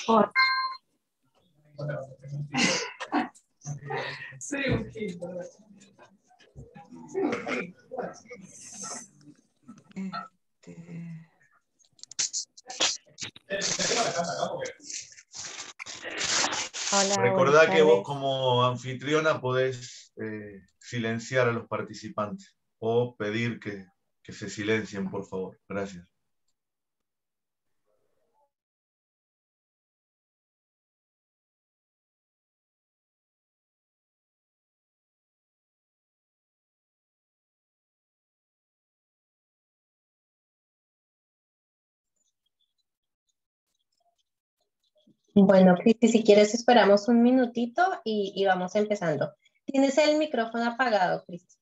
Por Hola, Recordá que vos como anfitriona podés silenciar a los participantes o pedir que se silencien, por favor. Gracias. Bueno, Cristi, si quieres esperamos un minutito y vamos empezando. Tienes el micrófono apagado, Cristi.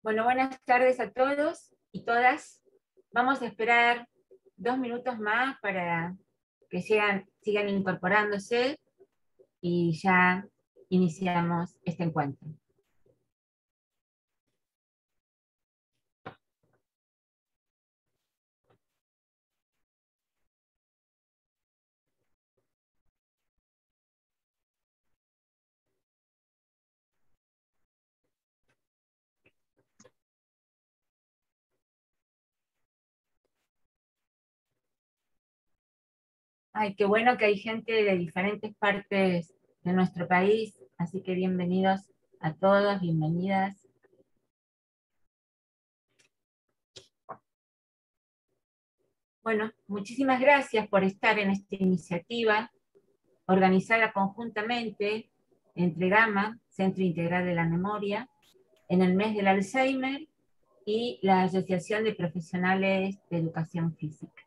Bueno, buenas tardes a todos y todas. Vamos a esperar 2 minutos más para que sigan incorporándose y ya iniciamos este encuentro. Ay, qué bueno que hay gente de diferentes partes de nuestro país, así que bienvenidos a todos, bienvenidas. Bueno, muchísimas gracias por estar en esta iniciativa organizada conjuntamente entre GAMA, Centro Integral de la Memoria, en el mes del Alzheimer y la Asociación de Profesionales de Educación Física.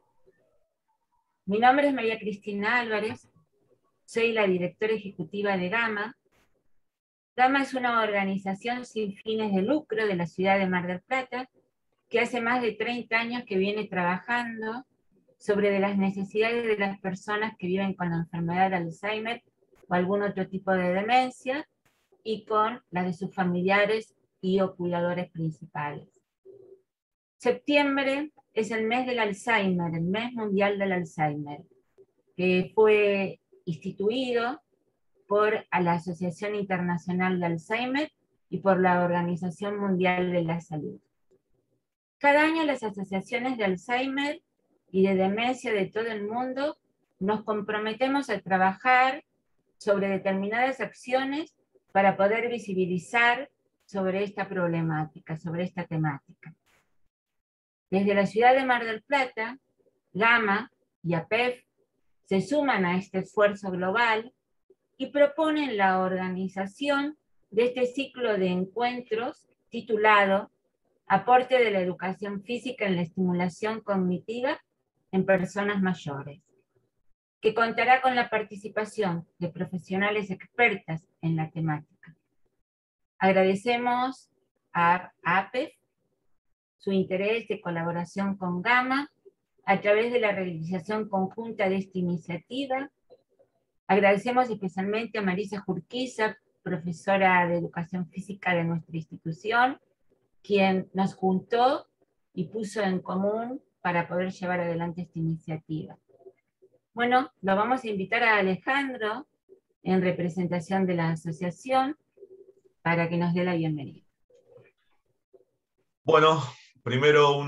Mi nombre es María Cristina Álvarez, soy la directora ejecutiva de GAMA. GAMA es una organización sin fines de lucro de la ciudad de Mar del Plata, que hace más de 30 años que viene trabajando sobre las necesidades de las personas que viven con la enfermedad de Alzheimer o algún otro tipo de demencia, y con las de sus familiares y o cuidadores principales. Septiembre es el mes del Alzheimer, el mes mundial del Alzheimer, que fue instituido por la Asociación Internacional de Alzheimer y por la Organización Mundial de la Salud. Cada año las asociaciones de Alzheimer y de demencia de todo el mundo nos comprometemos a trabajar sobre determinadas acciones para poder visibilizar sobre esta problemática, sobre esta temática. Desde la ciudad de Mar del Plata, GAMA y APEF se suman a este esfuerzo global y proponen la organización de este ciclo de encuentros titulado Aporte de la educación física en la estimulación cognitiva en personas mayores, que contará con la participación de profesionales expertas en la temática. Agradecemos a APEF su interés de colaboración con GAMA a través de la realización conjunta de esta iniciativa. Agradecemos especialmente a Marisa Jurquiza, profesora de Educación Física de nuestra institución, quien nos juntó y puso en común para poder llevar adelante esta iniciativa. Bueno, lo vamos a invitar a Alejandro, en representación de la asociación, para que nos dé la bienvenida. Bueno, primero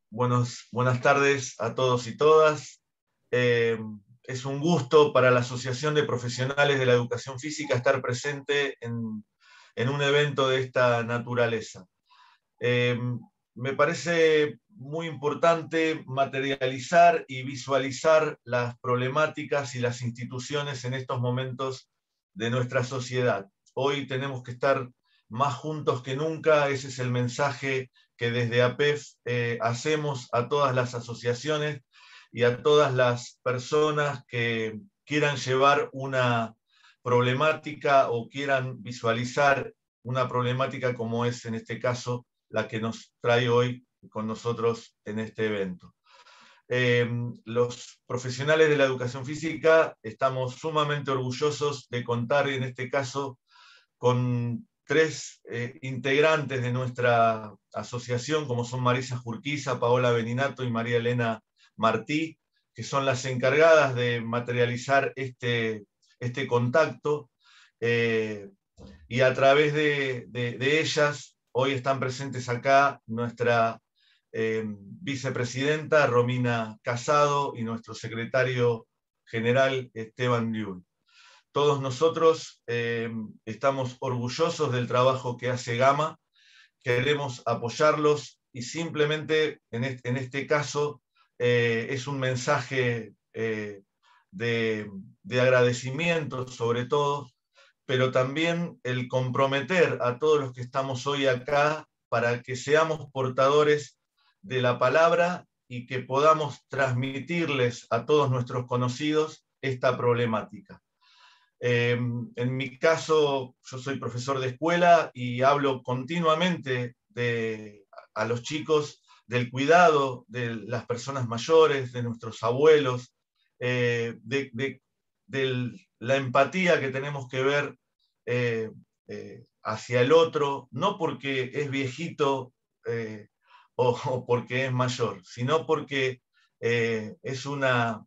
buenas tardes a todos y todas. Es un gusto para la Asociación de Profesionales de la Educación Física estar presente en un evento de esta naturaleza. Me parece muy importante materializar y visualizar las problemáticas y las instituciones en estos momentos de nuestra sociedad. Hoy tenemos que estar más juntos que nunca, ese es el mensaje que desde APEF hacemos a todas las asociaciones y a todas las personas que quieran llevar una problemática o quieran visualizar una problemática como es en este caso la que nos trae hoy con nosotros en este evento. Los profesionales de la educación física estamos sumamente orgullosos de contar en este caso con tres integrantes de nuestra asociación, como son Marisa Jurquiza, Paola Beninato y María Elena Martí, que son las encargadas de materializar este contacto, y a través de ellas, hoy están presentes acá nuestra vicepresidenta Romina Casado y nuestro secretario general Esteban Liul. Todos nosotros estamos orgullosos del trabajo que hace Gama, queremos apoyarlos y simplemente en este caso es un mensaje de agradecimiento sobre todo, pero también el comprometer a todos los que estamos hoy acá para que seamos portadores de la palabra y que podamos transmitirles a todos nuestros conocidos esta problemática. En mi caso, yo soy profesor de escuela y hablo continuamente a los chicos del cuidado de las personas mayores, de nuestros abuelos, de la empatía que tenemos que ver hacia el otro, no porque es viejito o porque es mayor, sino porque es una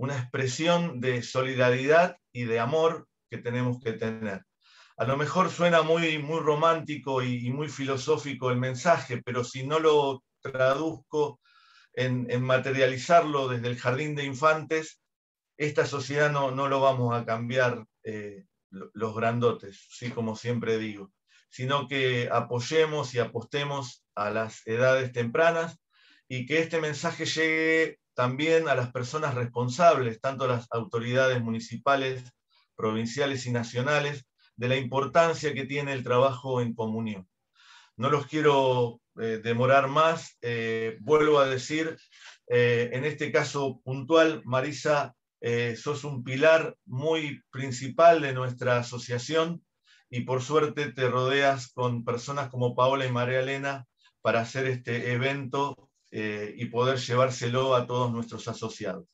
expresión de solidaridad y de amor que tenemos que tener. A lo mejor suena muy, muy romántico y muy filosófico el mensaje, pero si no lo traduzco en materializarlo desde el jardín de infantes, esta sociedad no lo vamos a cambiar los grandotes, ¿sí? Como siempre digo, sino que apoyemos y apostemos a las edades tempranas y que este mensaje llegue también a las personas responsables, tanto a las autoridades municipales, provinciales y nacionales, de la importancia que tiene el trabajo en comunión. No los quiero demorar más, vuelvo a decir, en este caso puntual, Marisa, sos un pilar muy principal de nuestra asociación y por suerte te rodeas con personas como Paola y María Elena para hacer este evento y poder llevárselo a todos nuestros asociados.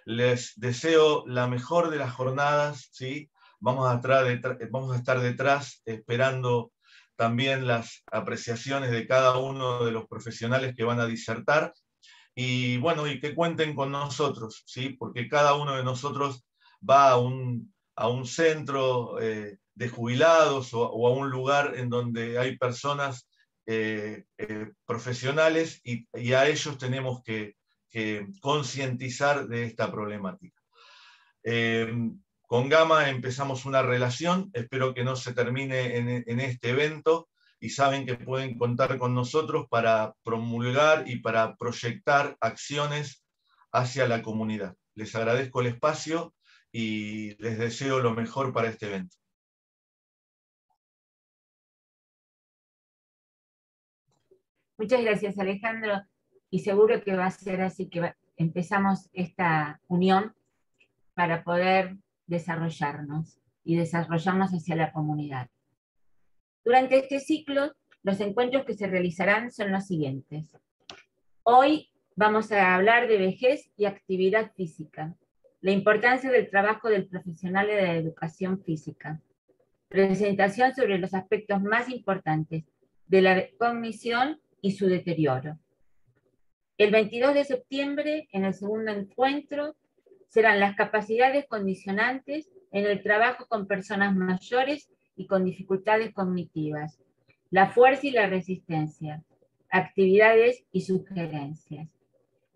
Les deseo la mejor de las jornadas, ¿sí? Vamos a estar detrás esperando también las apreciaciones de cada uno de los profesionales que van a disertar y bueno, y que cuenten con nosotros, ¿sí? Porque cada uno de nosotros va a un centro de jubilados o a un lugar en donde hay personas profesionales y a ellos tenemos que concientizar de esta problemática. Con Gama empezamos una relación, espero que no se termine en este evento, y saben que pueden contar con nosotros para promulgar y para proyectar acciones hacia la comunidad. Les agradezco el espacio y les deseo lo mejor para este evento. Muchas gracias, Alejandro, y seguro que va a ser así, que empezamos esta unión para poder desarrollarnos y desarrollarnos hacia la comunidad. Durante este ciclo, los encuentros que se realizarán son los siguientes. Hoy vamos a hablar de vejez y actividad física, la importancia del trabajo del profesional de la educación física, presentación sobre los aspectos más importantes de la cognición y su deterioro. El 22 de septiembre, en el segundo encuentro, serán las capacidades condicionantes en el trabajo con personas mayores y con dificultades cognitivas, la fuerza y la resistencia, actividades y sugerencias.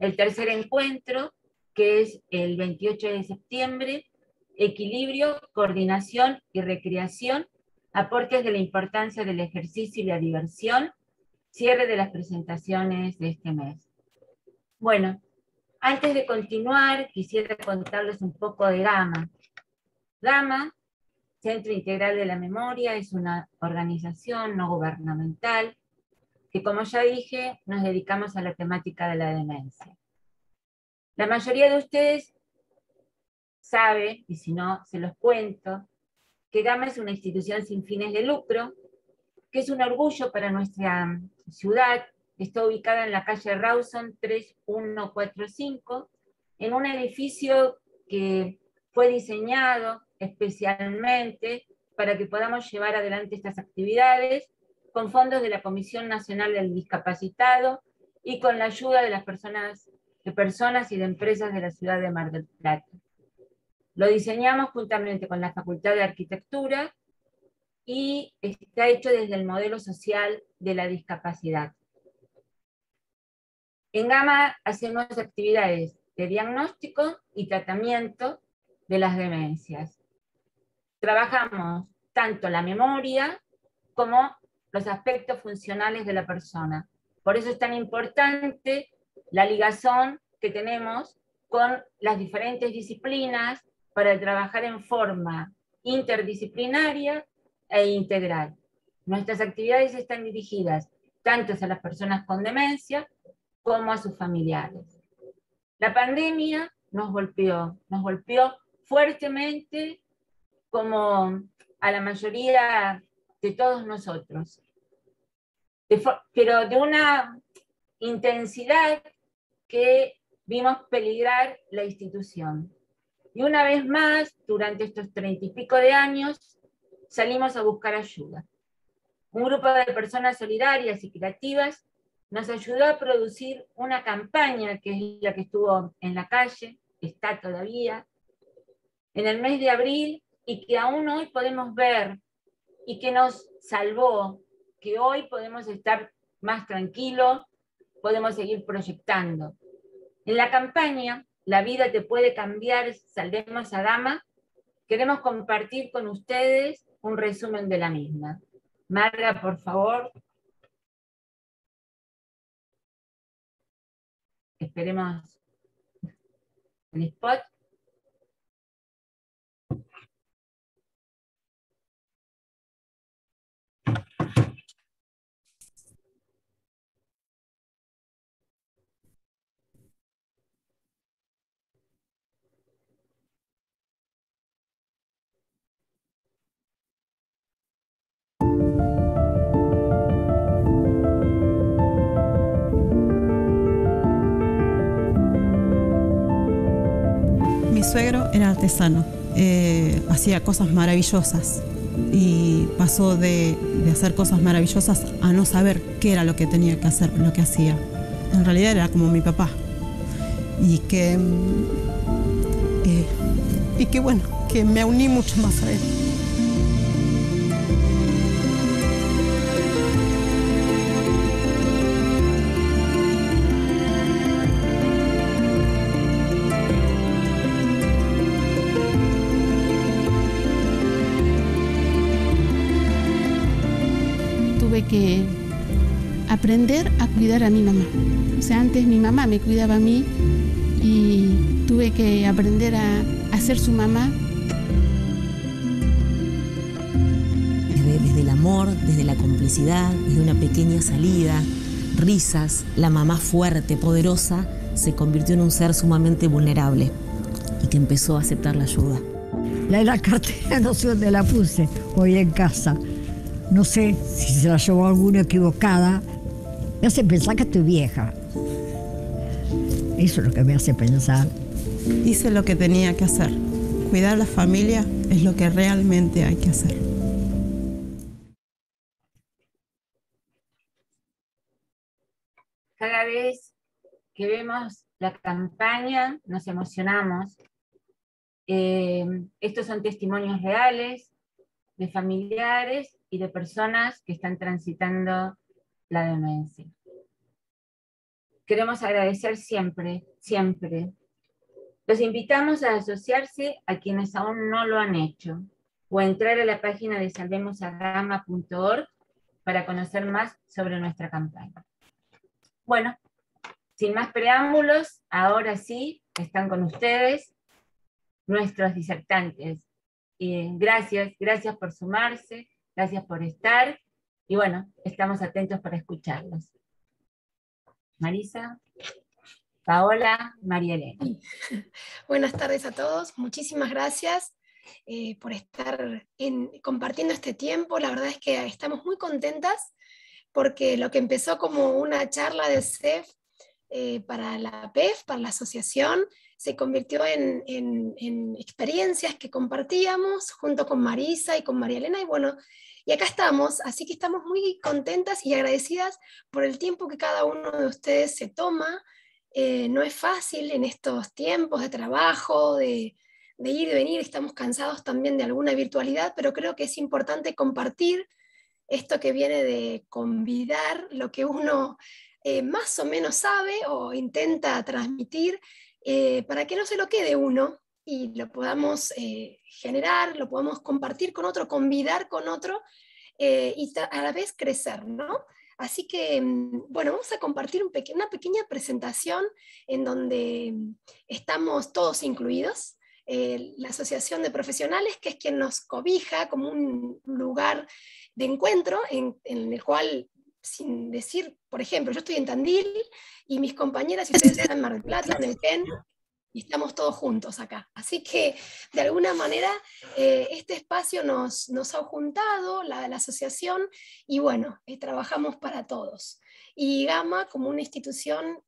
El tercer encuentro, que es el 28 de septiembre, equilibrio, coordinación y recreación, aportes de la importancia del ejercicio y la diversión, cierre de las presentaciones de este mes. Bueno, antes de continuar, quisiera contarles un poco de Gama. Gama, Centro Integral de la Memoria, es una organización no gubernamental que, como ya dije, nos dedicamos a la temática de la demencia. La mayoría de ustedes sabe, y si no, se los cuento, que Gama es una institución sin fines de lucro, que es un orgullo para nuestra ciudad. Está ubicada en la calle Rawson 3145, en un edificio que fue diseñado especialmente para que podamos llevar adelante estas actividades con fondos de la Comisión Nacional del Discapacitado y con la ayuda de las personas y de empresas de la ciudad de Mar del Plata. Lo diseñamos juntamente con la Facultad de Arquitectura y está hecho desde el modelo social de la discapacidad. En Gama hacemos actividades de diagnóstico y tratamiento de las demencias. Trabajamos tanto la memoria como los aspectos funcionales de la persona. Por eso es tan importante la ligación que tenemos con las diferentes disciplinas para trabajar en forma interdisciplinaria e integral. Nuestras actividades están dirigidas tanto a las personas con demencia como a sus familiares. La pandemia nos golpeó fuertemente como a la mayoría de todos nosotros, pero de una intensidad que vimos peligrar la institución. Y una vez más, durante estos 30 y pico de años, salimos a buscar ayuda. Un grupo de personas solidarias y creativas nos ayudó a producir una campaña, que es la que estuvo en la calle, está todavía, en el mes de abril, y que aún hoy podemos ver, y que nos salvó, que hoy podemos estar más tranquilos, podemos seguir proyectando. En la campaña, La vida te puede cambiar, saldemos a Gama, queremos compartir con ustedes un resumen de la misma. Marga, por favor. Esperemos el spot. Mi suegro era artesano, hacía cosas maravillosas y pasó de hacer cosas maravillosas a no saber qué era lo que tenía que hacer, lo que hacía. En realidad era como mi papá y que bueno, que me uní mucho más a él. Que aprender a cuidar a mi mamá. O sea, antes mi mamá me cuidaba a mí y tuve que aprender a ser su mamá. Desde el amor, desde la complicidad, desde una pequeña salida, risas, la mamá fuerte, poderosa, se convirtió en un ser sumamente vulnerable y que empezó a aceptar la ayuda. La cartera no sé dónde la puse, hoy en casa. No sé si se la llevó alguna equivocada. Me hace pensar que estoy vieja. Eso es lo que me hace pensar. Hice lo que tenía que hacer. Cuidar a la familia es lo que realmente hay que hacer. Cada vez que vemos la campaña nos emocionamos. Estos son testimonios reales de familiares y de personas que están transitando la demencia. Queremos agradecer siempre, siempre. Los invitamos a asociarse a quienes aún no lo han hecho, o a entrar a la página de salvemosagama.org para conocer más sobre nuestra campaña. Bueno, sin más preámbulos, ahora sí, están con ustedes nuestros disertantes. Gracias por sumarse, gracias por estar, y bueno, estamos atentos para escucharlos. Marisa, Paola, María Elena. Buenas tardes a todos, muchísimas gracias por estar compartiendo este tiempo. La verdad es que estamos muy contentas porque lo que empezó como una charla de CEF para la PEF, para la asociación, se convirtió en experiencias que compartíamos junto con Marisa y con María Elena, y bueno, y acá estamos, así que estamos muy contentas y agradecidas por el tiempo que cada uno de ustedes se toma. No es fácil en estos tiempos de trabajo, de ir y venir, estamos cansados también de alguna virtualidad, pero creo que es importante compartir esto que viene de convidar lo que uno más o menos sabe o intenta transmitir, para que no se lo quede uno y lo podamos generar, lo podamos compartir con otro, convidar con otro, y a la vez crecer, ¿no? Así que, bueno, vamos a compartir una pequeña presentación en donde estamos todos incluidos. La Asociación de Profesionales, que es quien nos cobija como un lugar de encuentro en el cual, sin decir, por ejemplo, yo estoy en Tandil y mis compañeras y ustedes están en Mar del Plata, en Neuquén, y estamos todos juntos acá. Así que, de alguna manera, este espacio nos ha juntado, la asociación, y bueno, trabajamos para todos. Y Gama, como una institución,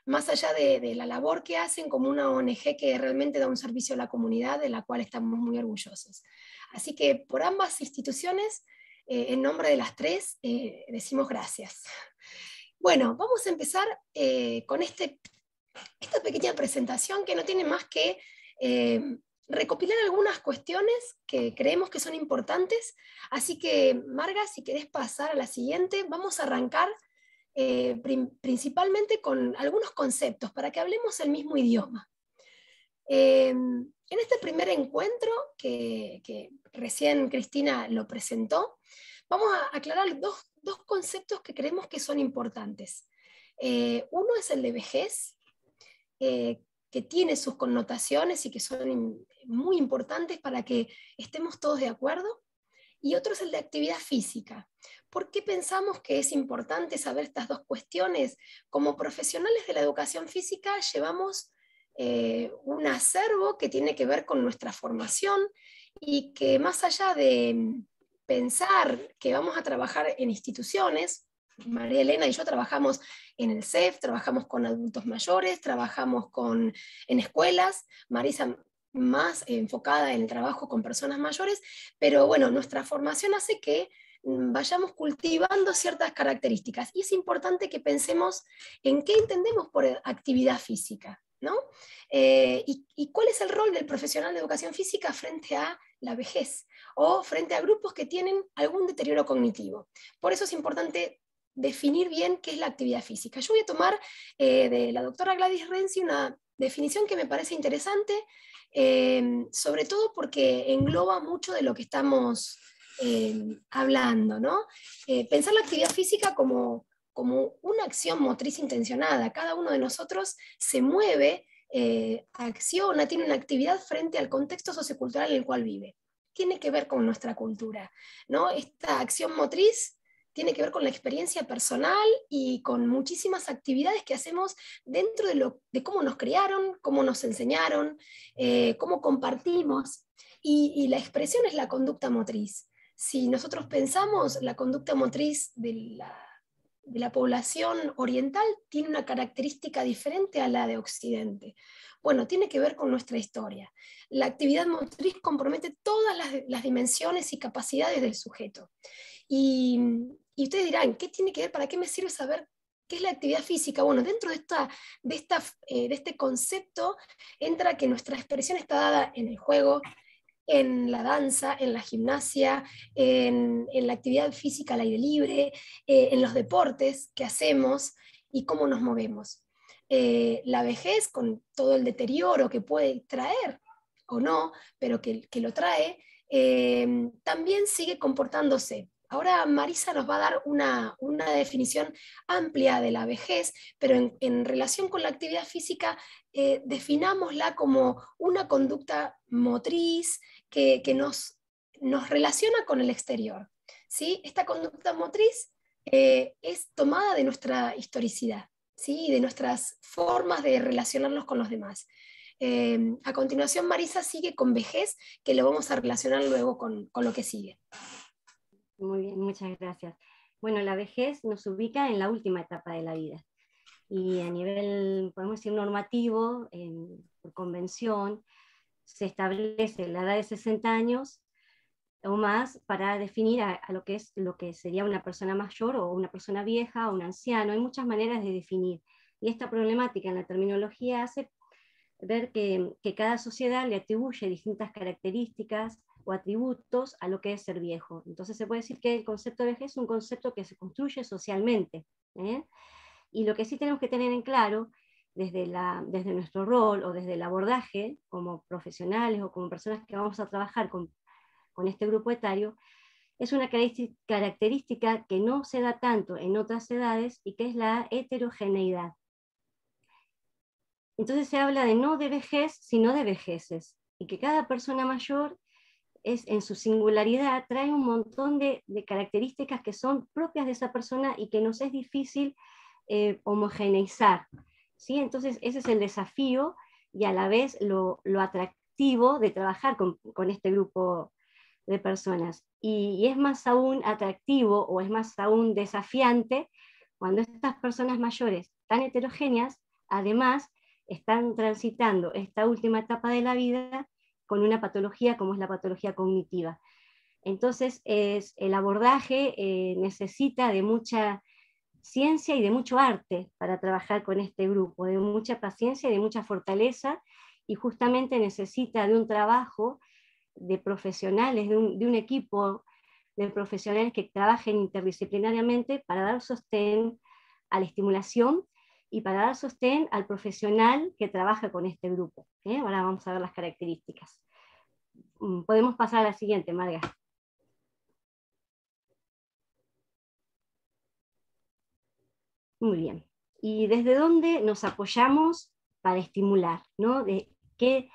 más allá de la labor que hacen, como una ONG que realmente da un servicio a la comunidad, de la cual estamos muy orgullosos. Así que por ambas instituciones, en nombre de las tres, decimos gracias. Bueno, vamos a empezar con esta pequeña presentación que no tiene más que recopilar algunas cuestiones que creemos que son importantes. Así que, Marga, si querés pasar a la siguiente, vamos a arrancar principalmente con algunos conceptos para que hablemos el mismo idioma. En este primer encuentro, que recién Cristina lo presentó, vamos a aclarar dos conceptos que creemos que son importantes. Uno es el de vejez, que tiene sus connotaciones y que son muy importantes para que estemos todos de acuerdo, y otro es el de actividad física. ¿Por qué pensamos que es importante saber estas dos cuestiones? Como profesionales de la educación física llevamos un acervo que tiene que ver con nuestra formación, y que más allá de pensar que vamos a trabajar en instituciones, María Elena y yo trabajamos en el CEF, trabajamos con adultos mayores, trabajamos en escuelas, Marisa más enfocada en el trabajo con personas mayores, pero bueno, nuestra formación hace que vayamos cultivando ciertas características, y es importante que pensemos en qué entendemos por actividad física, ¿no? Y cuál es el rol del profesional de educación física frente a la vejez o frente a grupos que tienen algún deterioro cognitivo. Por eso es importante definir bien qué es la actividad física. Yo voy a tomar de la doctora Gladys Renzi una definición que me parece interesante, sobre todo porque engloba mucho de lo que estamos hablando, ¿no? Pensar la actividad física como una acción motriz intencionada. Cada uno de nosotros se mueve, acciona, tiene una actividad frente al contexto sociocultural en el cual vive. Tiene que ver con nuestra cultura, ¿no? Esta acción motriz tiene que ver con la experiencia personal y con muchísimas actividades que hacemos dentro de cómo nos criaron, cómo nos enseñaron, cómo compartimos. Y la expresión es la conducta motriz. Si nosotros pensamos, la conducta motriz de la población oriental tiene una característica diferente a la de Occidente. Bueno, tiene que ver con nuestra historia. La actividad motriz compromete todas las dimensiones y capacidades del sujeto. Y ustedes dirán, ¿qué tiene que ver? ¿Para qué me sirve saber qué es la actividad física? Bueno, dentro de este concepto entra que nuestra expresión está dada en el juego, en la danza, en la gimnasia, en la actividad física al aire libre, en los deportes que hacemos y cómo nos movemos. La vejez, con todo el deterioro que puede traer, o no, pero que lo trae, también sigue comportándose. Ahora Marisa nos va a dar una definición amplia de la vejez, pero en relación con la actividad física, definámosla como una conducta motriz que nos relaciona con el exterior, ¿sí? Esta conducta motriz es tomada de nuestra historicidad, ¿sí? De nuestras formas de relacionarnos con los demás. A continuación Marisa sigue con vejez, que lo vamos a relacionar luego con lo que sigue. Muy bien, muchas gracias. Bueno, la vejez nos ubica en la última etapa de la vida. y a nivel, podemos decir, normativo, por convención, se establece la edad de 60 años o más para definir a lo que sería una persona mayor o una persona vieja o un anciano. Hay muchas maneras de definir, y esta problemática en la terminología hace ver que cada sociedad le atribuye distintas características o atributos a lo que es ser viejo. Entonces se puede decir que el concepto de vejez es un concepto que se construye socialmente, ¿eh? Y lo que sí tenemos que tener en claro desde nuestro rol o desde el abordaje como profesionales o como personas que vamos a trabajar con este grupo etario, es una característica que no se da tanto en otras edades y que es la heterogeneidad. Entonces se habla no de vejez, sino de vejeces, y que cada persona mayor en su singularidad trae un montón de características que son propias de esa persona y que nos es difícil homogeneizar, ¿sí? Entonces ese es el desafío y a la vez lo atractivo de trabajar con este grupo de personas. Y es más aún atractivo o es más aún desafiante cuando estas personas mayores tan heterogéneas además están transitando esta última etapa de la vida con una patología como es la patología cognitiva. Entonces el abordaje necesita de mucha ciencia y de mucho arte para trabajar con este grupo, de mucha paciencia y de mucha fortaleza, y justamente necesita de un trabajo de profesionales, de un equipo de profesionales que trabajen interdisciplinariamente para dar sostén a la estimulación y para dar sostén al profesional que trabaja con este grupo. Ahora vamos a ver las características. Podemos pasar a la siguiente, Marga. Muy bien. ¿Y desde dónde nos apoyamos para estimular? ¿No? ¿Desde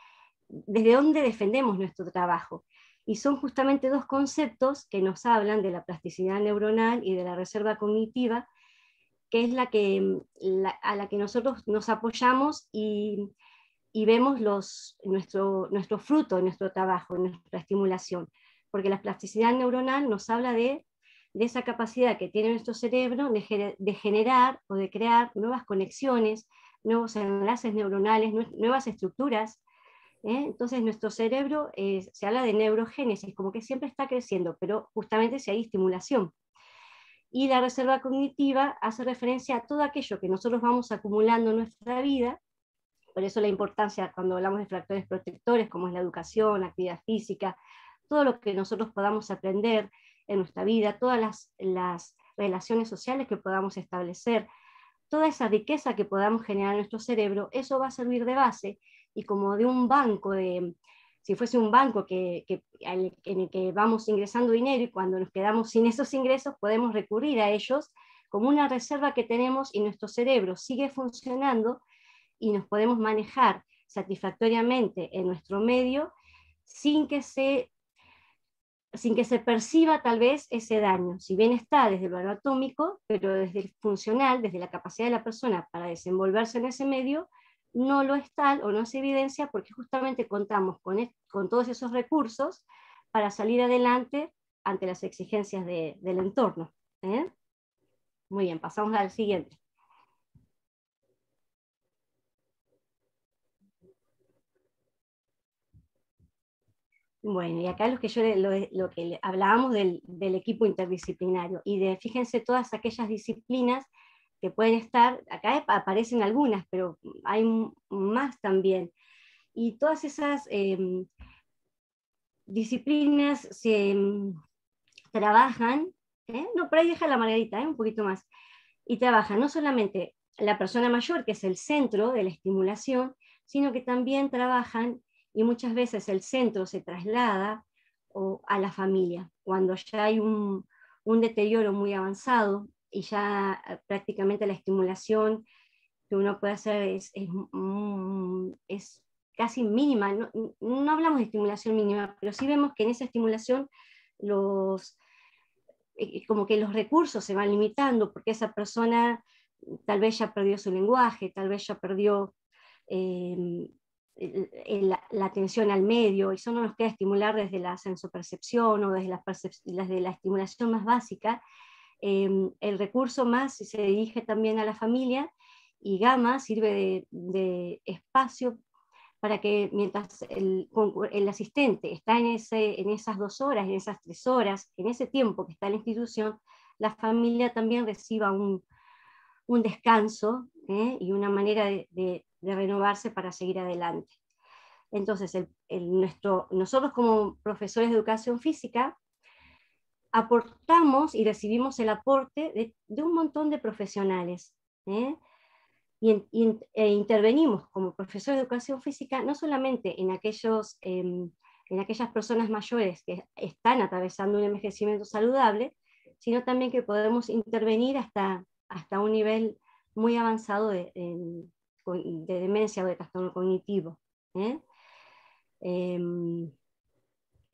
dónde defendemos nuestro trabajo? Y son justamente dos conceptos que nos hablan de la plasticidad neuronal y de la reserva cognitiva, que es a la que nosotros nos apoyamos y vemos nuestro fruto en nuestro trabajo, en nuestra estimulación. Porque la plasticidad neuronal nos habla de esa capacidad que tiene nuestro cerebro de generar o de crear nuevas conexiones, nuevos enlaces neuronales, nuevas estructuras. Entonces nuestro cerebro, se habla de neurogénesis, como que siempre está creciendo, pero justamente si hay estimulación. Y la reserva cognitiva hace referencia a todo aquello que nosotros vamos acumulando en nuestra vida. Por eso la importancia cuando hablamos de factores protectores, como es la educación, la actividad física, todo lo que nosotros podamos aprender en nuestra vida, todas las relaciones sociales que podamos establecer, toda esa riqueza que podamos generar en nuestro cerebro, eso va a servir de base y como de un banco, si fuese un banco en el que vamos ingresando dinero, y cuando nos quedamos sin esos ingresos podemos recurrir a ellos como una reserva que tenemos, y nuestro cerebro sigue funcionando y nos podemos manejar satisfactoriamente en nuestro medio sin que se perciba tal vez ese daño, si bien está desde lo anatómico, pero desde el funcional, desde la capacidad de la persona para desenvolverse en ese medio, no lo es tal o no se evidencia, porque justamente contamos con todos esos recursos para salir adelante ante las exigencias del entorno. Muy bien, pasamos al siguiente. Bueno, y acá lo que hablábamos del equipo interdisciplinario, y fíjense todas aquellas disciplinas que pueden estar, acá aparecen algunas, pero hay más también. Y todas esas disciplinas se trabajan, no, por ahí deja la Margarita, un poquito más, y trabajan no solamente la persona mayor, que es el centro de la estimulación, sino que también trabajan, y muchas veces el centro se traslada a la familia, cuando ya hay un deterioro muy avanzado y ya prácticamente la estimulación que uno puede hacer es casi mínima. No hablamos de estimulación mínima, pero sí vemos que en esa estimulación como que los recursos se van limitando, porque esa persona tal vez ya perdió su lenguaje, tal vez ya perdió la atención al medio, y eso no nos queda estimular desde la sensopercepción o desde la estimulación más básica. El recurso más se dirige también a la familia, y gamma sirve de espacio para que mientras el asistente está en esas 2 horas, en esas 3 horas, en ese tiempo que está en la institución, la familia también reciba un descanso y una manera de renovarse para seguir adelante. Entonces, nosotros como profesores de educación física aportamos y recibimos el aporte de un montón de profesionales, e intervenimos como profesores de educación física no solamente en aquellas personas mayores que están atravesando un envejecimiento saludable, sino también que podemos intervenir hasta un nivel muy avanzado de demencia o de trastorno cognitivo.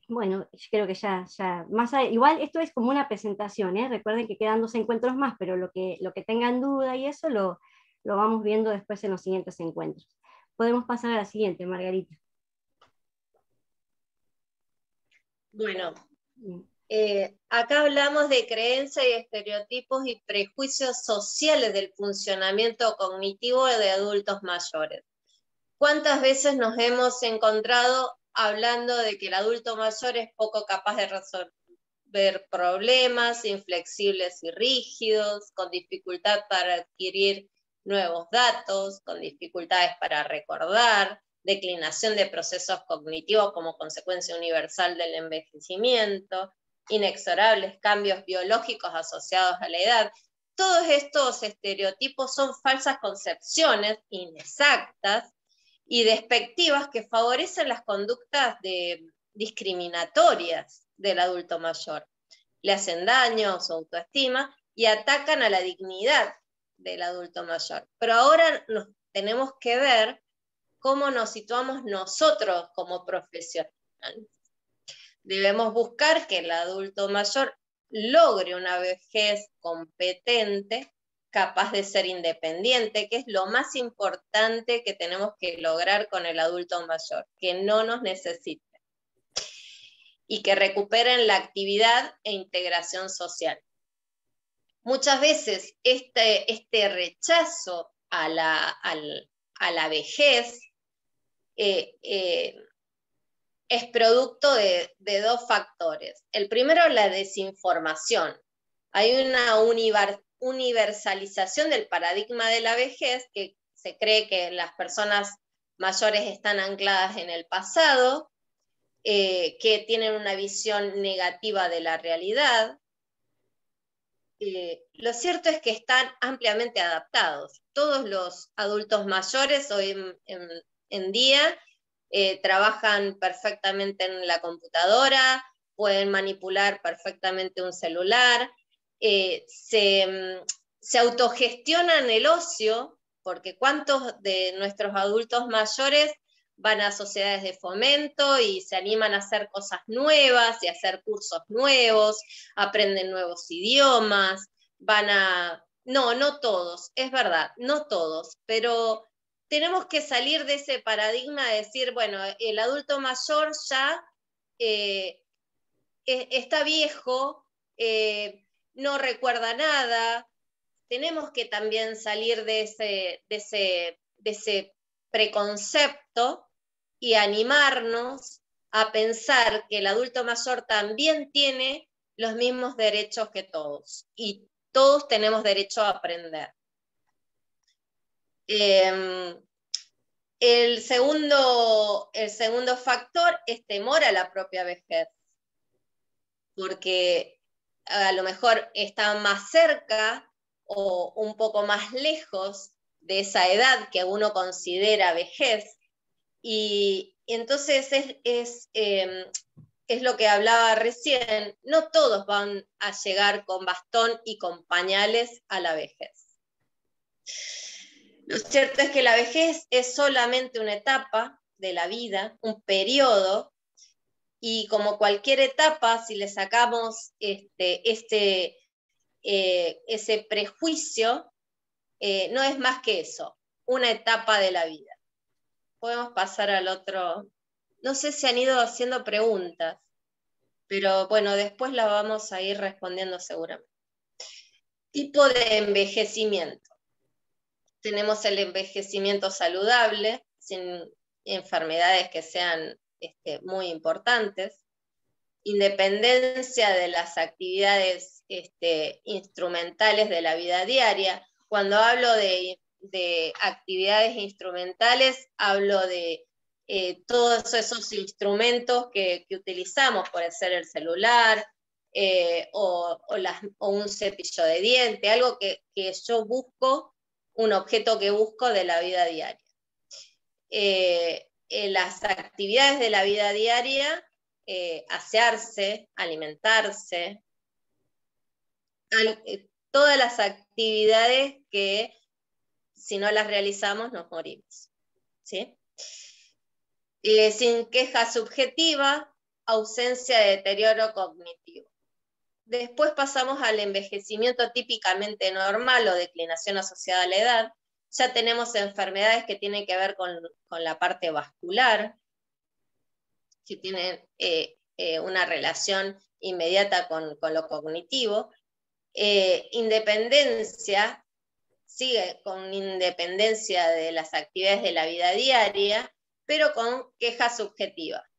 Bueno, yo creo que ya más igual esto es como una presentación, recuerden que quedan 2 encuentros más, pero lo que tengan duda y eso lo vamos viendo después en los siguientes encuentros. Podemos pasar a la siguiente, Margarita. Bueno, acá hablamos de creencias y estereotipos y prejuicios sociales del funcionamiento cognitivo de adultos mayores. ¿Cuántas veces nos hemos encontrado hablando de que el adulto mayor es poco capaz de resolver problemas, inflexibles y rígidos, con dificultad para adquirir nuevos datos, con dificultades para recordar, declinación de procesos cognitivos como consecuencia universal del envejecimiento, inexorables cambios biológicos asociados a la edad? Todos estos estereotipos son falsas concepciones inexactas y despectivas que favorecen las conductas discriminatorias del adulto mayor. Le hacen daño a su autoestima y atacan a la dignidad del adulto mayor. Pero ahora tenemos que ver cómo nos situamos nosotros como profesionales. Debemos buscar que el adulto mayor logre una vejez competente, capaz de ser independiente, que es lo más importante que tenemos que lograr con el adulto mayor, que no nos necesite, y que recuperen la actividad e integración social. Muchas veces este rechazo a la vejez es producto de 2 factores. El primero, la desinformación. Hay una universalización del paradigma de la vejez, que se cree que las personas mayores están ancladas en el pasado, que tienen una visión negativa de la realidad. Lo cierto es que están ampliamente adaptados. Todos los adultos mayores hoy en día trabajan perfectamente en la computadora, pueden manipular perfectamente un celular, se autogestionan el ocio, porque ¿cuántos de nuestros adultos mayores van a sociedades de fomento y se animan a hacer cosas nuevas y a hacer cursos nuevos, aprenden nuevos idiomas, no todos, es verdad, no todos, pero tenemos que salir de ese paradigma de decir, bueno, el adulto mayor ya está viejo, no recuerda nada. Tenemos que también salir de ese preconcepto y animarnos a pensar que el adulto mayor también tiene los mismos derechos que todos, y todos tenemos derecho a aprender. El segundo factor es temor a la propia vejez, porque a lo mejor está más cerca o un poco más lejos de esa edad que uno considera vejez, y entonces es lo que hablaba recién, no todos van a llegar con bastón y con pañales a la vejez. Lo cierto es que la vejez es solamente una etapa de la vida, un periodo, y como cualquier etapa, si le sacamos ese prejuicio, no es más que eso, una etapa de la vida. Podemos pasar al otro. No sé si han ido haciendo preguntas, pero bueno, después las vamos a ir respondiendo seguramente. Tipo de envejecimiento. tenemos el envejecimiento saludable, sin enfermedades que sean muy importantes, independencia de las actividades instrumentales de la vida diaria. Cuando hablo de actividades instrumentales, hablo de todos esos instrumentos que utilizamos, puede ser el celular, o un cepillo de diente, algo que yo busco, un objeto que busco de la vida diaria. Las actividades de la vida diaria, asearse, alimentarse, todas las actividades que si no las realizamos nos morimos, ¿sí? Sin queja subjetiva, ausencia de deterioro cognitivo. Después pasamos al envejecimiento típicamente normal o declinación asociada a la edad. Ya tenemos enfermedades que tienen que ver con la parte vascular, que tienen una relación inmediata con lo cognitivo. Independencia, sigue con independencia de las actividades de la vida diaria, pero con queja subjetiva.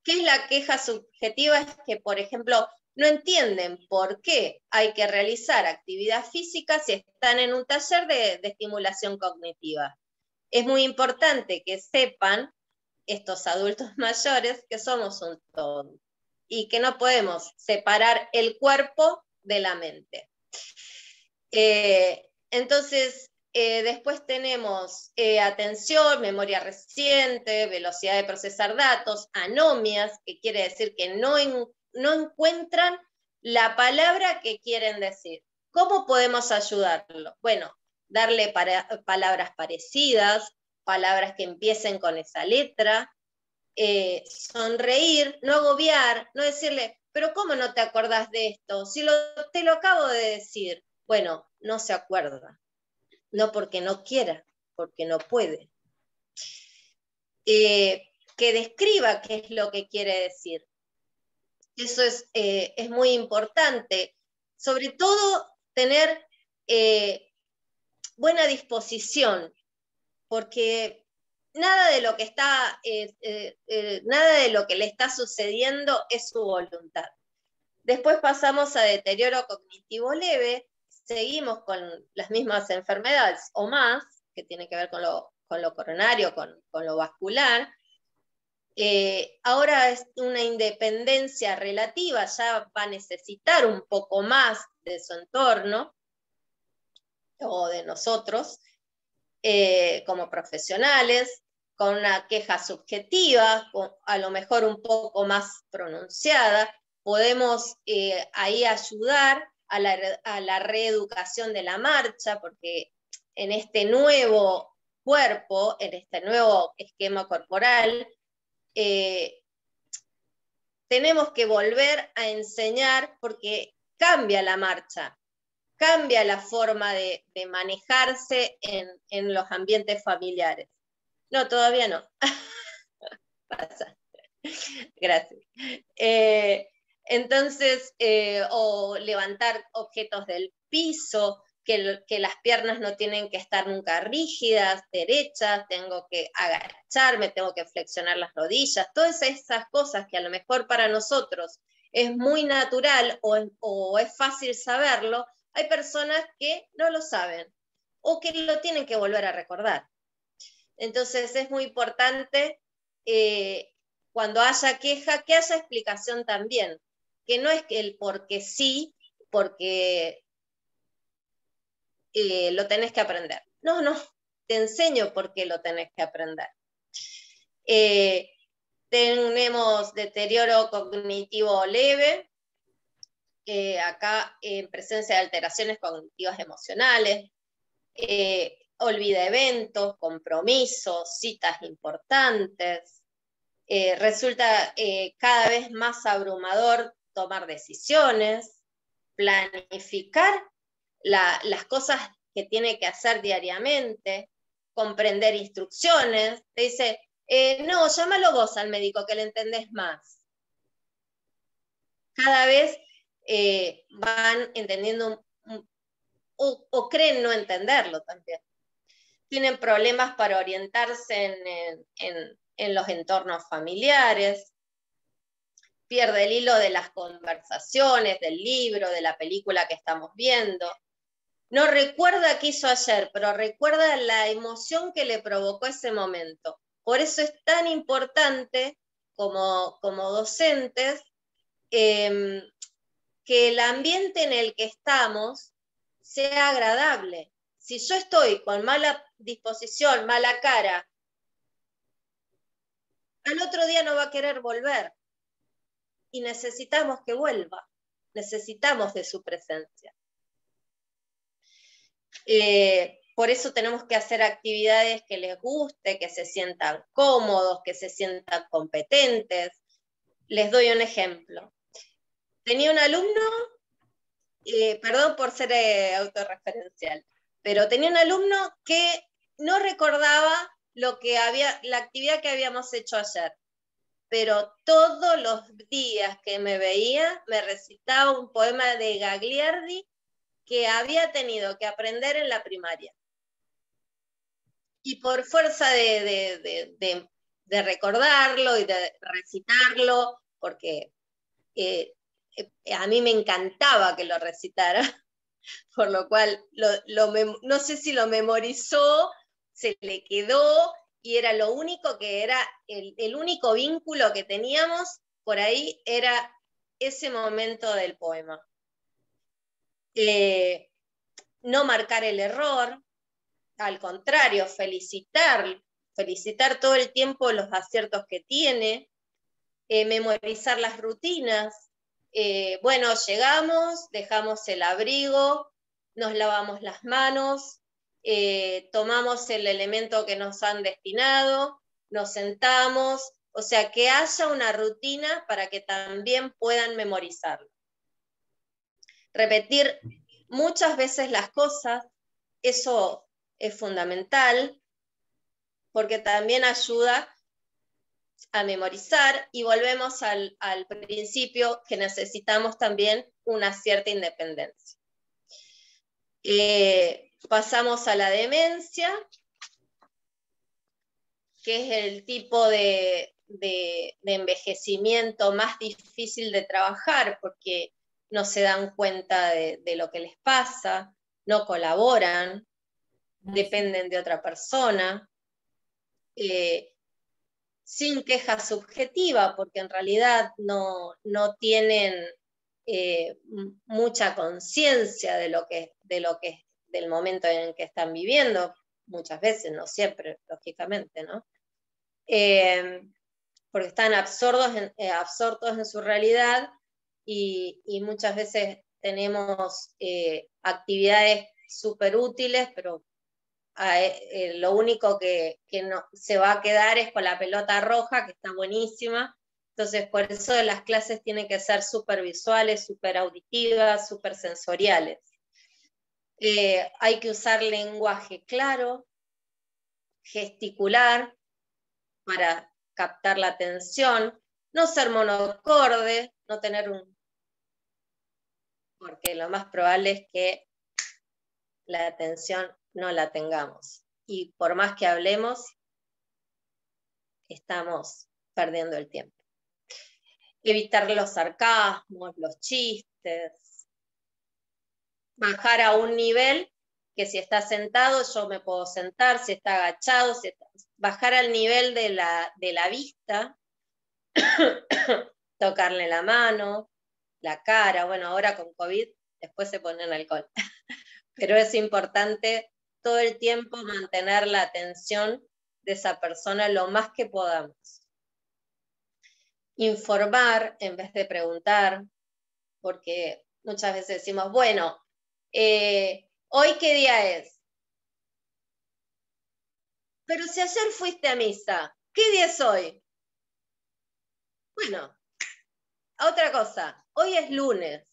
¿Qué es la queja subjetiva? Es que, por ejemplo, no entienden por qué hay que realizar actividad física si están en un taller de estimulación cognitiva. Es muy importante que sepan estos adultos mayores que somos un todo y que no podemos separar el cuerpo de la mente. Entonces, después tenemos atención, memoria reciente, velocidad de procesar datos, anomias, que quiere decir que no encuentran la palabra que quieren decir. ¿Cómo podemos ayudarlo? Bueno, darle palabras parecidas, palabras que empiecen con esa letra, sonreír, no agobiar, no decirle, pero ¿cómo no te acordás de esto? Si te lo acabo de decir. Bueno, no se acuerda. No porque no quiera, porque no puede. Que describa qué es lo que quiere decir. Eso es muy importante. Sobre todo, tener buena disposición, porque nada de lo que le está sucediendo es su voluntad. Después pasamos a deterioro cognitivo leve. Seguimos con las mismas enfermedades o más, que tienen que ver con lo coronario, con lo vascular. Ahora es una independencia relativa, ya va a necesitar un poco más de su entorno o de nosotros como profesionales, con una queja subjetiva, a lo mejor un poco más pronunciada. Podemos ahí ayudar a la reeducación de la marcha, porque en este nuevo cuerpo, en este nuevo esquema corporal, tenemos que volver a enseñar, porque cambia la marcha, cambia la forma de manejarse en los ambientes familiares. No, todavía no. Pasa. Gracias. Entonces, o levantar objetos del piso, que las piernas no tienen que estar nunca rígidas, derechas, tengo que agacharme, tengo que flexionar las rodillas, todas esas cosas que a lo mejor para nosotros es muy natural o es fácil saberlo, hay personas que no lo saben o que lo tienen que volver a recordar. Entonces es muy importante cuando haya queja, que haya explicación también, que no es que el porque sí, porque lo tenés que aprender. No, te enseño por qué lo tenés que aprender. Tenemos deterioro cognitivo leve, acá en presencia de alteraciones cognitivas emocionales, olvida eventos, compromisos, citas importantes. Resulta cada vez más abrumador tomar decisiones, planificar las cosas que tiene que hacer diariamente, comprender instrucciones. Te dice, no, llámalo vos al médico que le entendés más. Cada vez van entendiendo o creen no entenderlo también. tienen problemas para orientarse en los entornos familiares, pierde el hilo de las conversaciones, del libro, de la película que estamos viendo. No recuerda qué hizo ayer, pero recuerda la emoción que le provocó ese momento. Por eso es tan importante como docentes que el ambiente en el que estamos sea agradable. Si yo estoy con mala disposición, mala cara, al otro día no va a querer volver. Y necesitamos que vuelva. Necesitamos de su presencia. Por eso tenemos que hacer actividades que les guste, que se sientan cómodos, que se sientan competentes. Les doy un ejemplo. Tenía un alumno, perdón por ser autorreferencial, pero tenía un alumno que no recordaba la actividad que habíamos hecho ayer, pero todos los días que me veía me recitaba un poema de Gagliardi que había tenido que aprender en la primaria. Y por fuerza de recordarlo y de recitarlo, porque a mí me encantaba que lo recitara, por lo cual no sé si lo memorizó, se le quedó, y era lo único que era, el único vínculo que teníamos por ahí era ese momento del poema. No marcar el error, al contrario, felicitar todo el tiempo los aciertos que tiene, memorizar las rutinas. Bueno, llegamos, dejamos el abrigo, nos lavamos las manos, tomamos el elemento que nos han destinado, nos sentamos, o sea, que haya una rutina para que también puedan memorizarlo. Repetir muchas veces las cosas, eso es fundamental, porque también ayuda a memorizar, y volvemos al principio que necesitamos también una cierta independencia. Pasamos a la demencia, que es el tipo de envejecimiento más difícil de trabajar, porque no se dan cuenta de lo que les pasa, no colaboran, dependen de otra persona, sin queja subjetiva, porque en realidad no tienen mucha conciencia del momento en el que están viviendo, muchas veces, no siempre, lógicamente, ¿no? Porque están absortos en su realidad, y muchas veces tenemos actividades súper útiles, pero lo único que no, se va a quedar es con la pelota roja, que está buenísima. Entonces, por eso las clases tienen que ser súper visuales, súper auditivas, súper sensoriales. Hay que usar lenguaje claro, gesticular, para captar la atención, no ser monocorde, no tener porque lo más probable es que la atención no la tengamos. Y por más que hablemos, estamos perdiendo el tiempo. Evitar los sarcasmos, los chistes. Bajar a un nivel que si está sentado yo me puedo sentar, si está agachado, bajar al nivel de la vista, tocarle la mano, la cara. Bueno, ahora con COVID después se ponen alcohol. Pero es importante todo el tiempo mantener la atención de esa persona lo más que podamos. Informar en vez de preguntar, porque muchas veces decimos, bueno, ¿hoy qué día es? Pero si ayer fuiste a misa, ¿qué día es hoy? Bueno, otra cosa, hoy es lunes,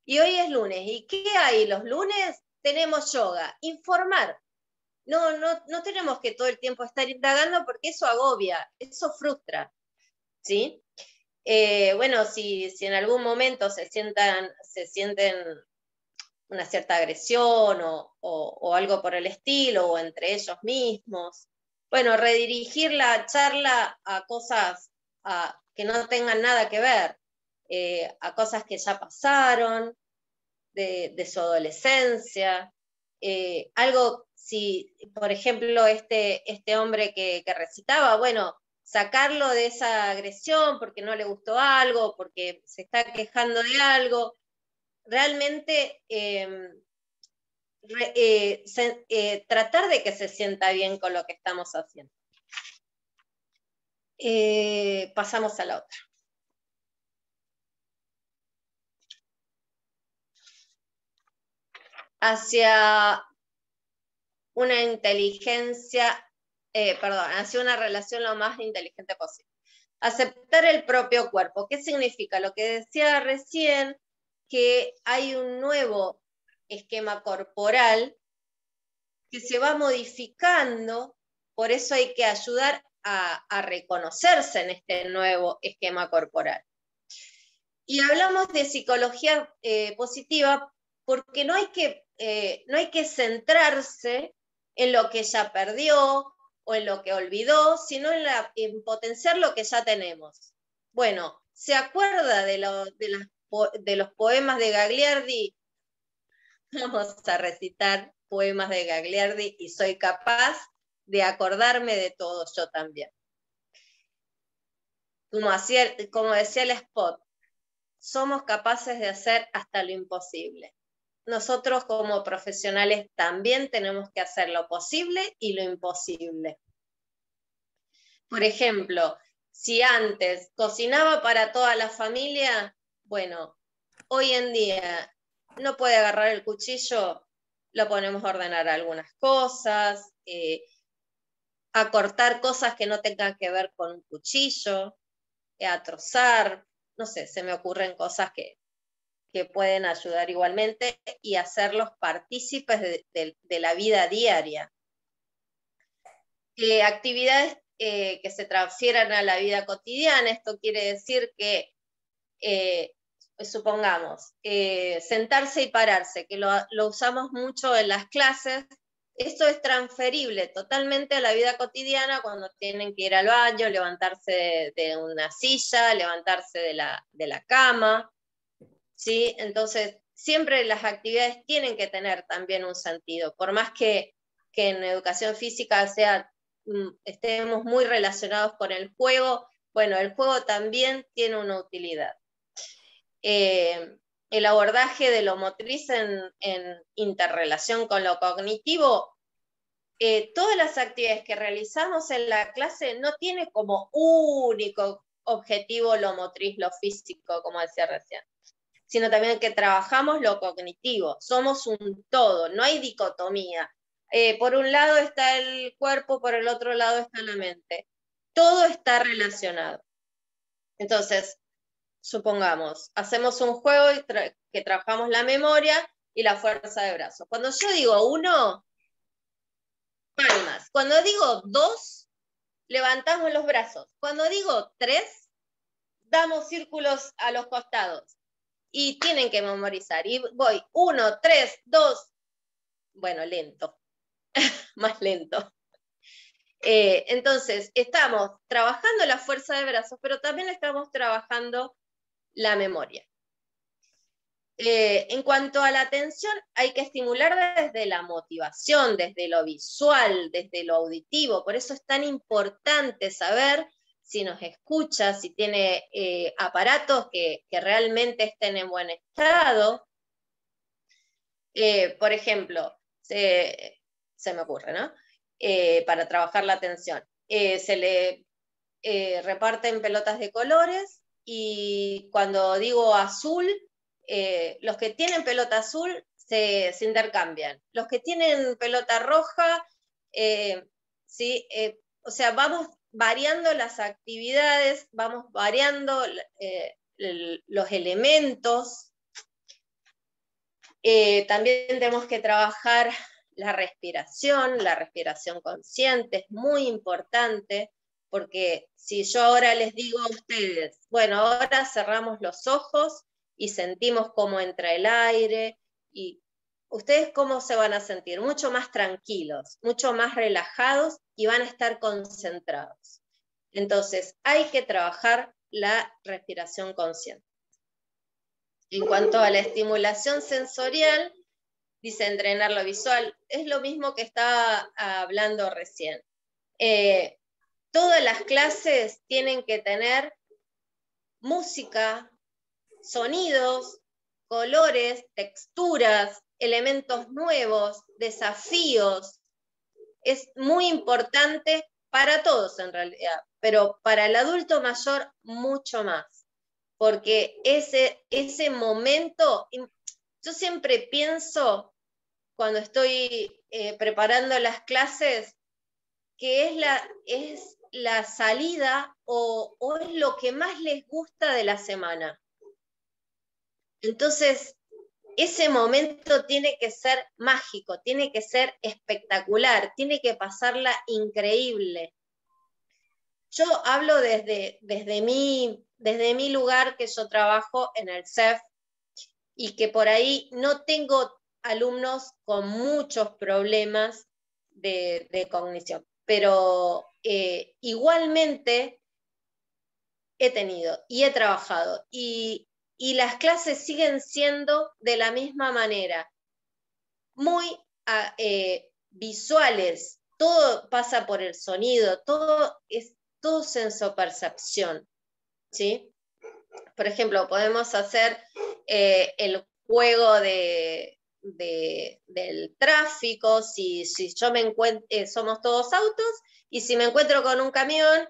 y hoy es lunes, ¿y qué hay los lunes? Tenemos yoga. Informar. No tenemos que todo el tiempo estar indagando, porque eso agobia, eso frustra, ¿sí? Bueno, si en algún momento se sienten una cierta agresión o algo por el estilo, o entre ellos mismos. Bueno, redirigir la charla a cosas que no tengan nada que ver, a cosas que ya pasaron, de su adolescencia. Algo, si, por ejemplo, este hombre que recitaba, bueno, sacarlo de esa agresión porque no le gustó algo, porque se está quejando de algo. Realmente tratar de que se sienta bien con lo que estamos haciendo. Pasamos a la otra. Hacia una inteligencia, hacia una relación lo más inteligente posible. Aceptar el propio cuerpo. ¿Qué significa? Lo que decía recién, que hay un nuevo esquema corporal que se va modificando, por eso hay que ayudar a reconocerse en este nuevo esquema corporal. Y hablamos de psicología positiva porque no hay que centrarse en lo que ya perdió o en lo que olvidó, sino en potenciar lo que ya tenemos. Bueno, ¿se acuerda de los poemas de Gagliardi? Vamos a recitar poemas de Gagliardi y soy capaz de acordarme de todo yo también. Como decía el spot, somos capaces de hacer hasta lo imposible. Nosotros como profesionales también tenemos que hacer lo posible y lo imposible. Por ejemplo, si antes cocinaba para toda la familia, bueno, hoy en día no puede agarrar el cuchillo, lo ponemos a ordenar algunas cosas, a cortar cosas que no tengan que ver con un cuchillo, a trozar, no sé, se me ocurren cosas que pueden ayudar igualmente y hacerlos partícipes de la vida diaria. Actividades que se transfieran a la vida cotidiana, esto quiere decir que, supongamos, sentarse y pararse, que lo usamos mucho en las clases. Esto es transferible totalmente a la vida cotidiana cuando tienen que ir al baño, levantarse de una silla, levantarse de la cama, ¿sí? Entonces, siempre las actividades tienen que tener también un sentido, por más que en educación física estemos muy relacionados con el juego, bueno, el juego también tiene una utilidad. El abordaje de lo motriz en interrelación con lo cognitivo, todas las actividades que realizamos en la clase no tiene como único objetivo lo motriz, lo físico, como decía recién, sino también que trabajamos lo cognitivo, somos un todo, no hay dicotomía. Por un lado está el cuerpo, por el otro lado está la mente. Todo está relacionado. Entonces, supongamos, hacemos un juego que trabajamos la memoria y la fuerza de brazos. Cuando yo digo 1, palmas. Cuando digo 2, levantamos los brazos. Cuando digo 3, damos círculos a los costados. Y tienen que memorizar. Y voy 1, 3, 2. Bueno, lento. Más lento. Entonces, estamos trabajando la fuerza de brazos, pero también estamos trabajando la memoria. En cuanto a la atención, hay que estimular desde la motivación, desde lo visual, desde lo auditivo. Por eso es tan importante saber si nos escucha, si tiene aparatos que realmente estén en buen estado. Por ejemplo, se me ocurre, ¿no? Para trabajar la atención. Se le reparten pelotas de colores y cuando digo azul, los que tienen pelota azul se intercambian. Los que tienen pelota roja, ¿sí? O sea, vamos variando las actividades, vamos variando los elementos. También tenemos que trabajar la respiración consciente es muy importante, porque si yo ahora les digo a ustedes, bueno, ahora cerramos los ojos y sentimos cómo entra el aire, y ¿ustedes cómo se van a sentir? Mucho más tranquilos, mucho más relajados y van a estar concentrados. Entonces, hay que trabajar la respiración consciente. En cuanto a la estimulación sensorial, dice entrenar lo visual, es lo mismo que estaba hablando recién. Todas las clases tienen que tener música, sonidos, colores, texturas, elementos nuevos, desafíos. Es muy importante para todos en realidad, pero para el adulto mayor mucho más, porque ese momento, yo siempre pienso cuando estoy preparando las clases, que es la salida o es lo que más les gusta de la semana. Entonces, ese momento tiene que ser mágico, tiene que ser espectacular, tiene que pasarla increíble. Yo hablo desde mi lugar, que yo trabajo en el CEF, y que por ahí no tengo alumnos con muchos problemas de cognición, pero igualmente he tenido y he trabajado, y las clases siguen siendo de la misma manera, muy visuales, todo pasa por el sonido, todo es todo sensopercepción, ¿sí? Por ejemplo, podemos hacer el juego del tráfico, si yo me encuentro, somos todos autos, y si me encuentro con un camión,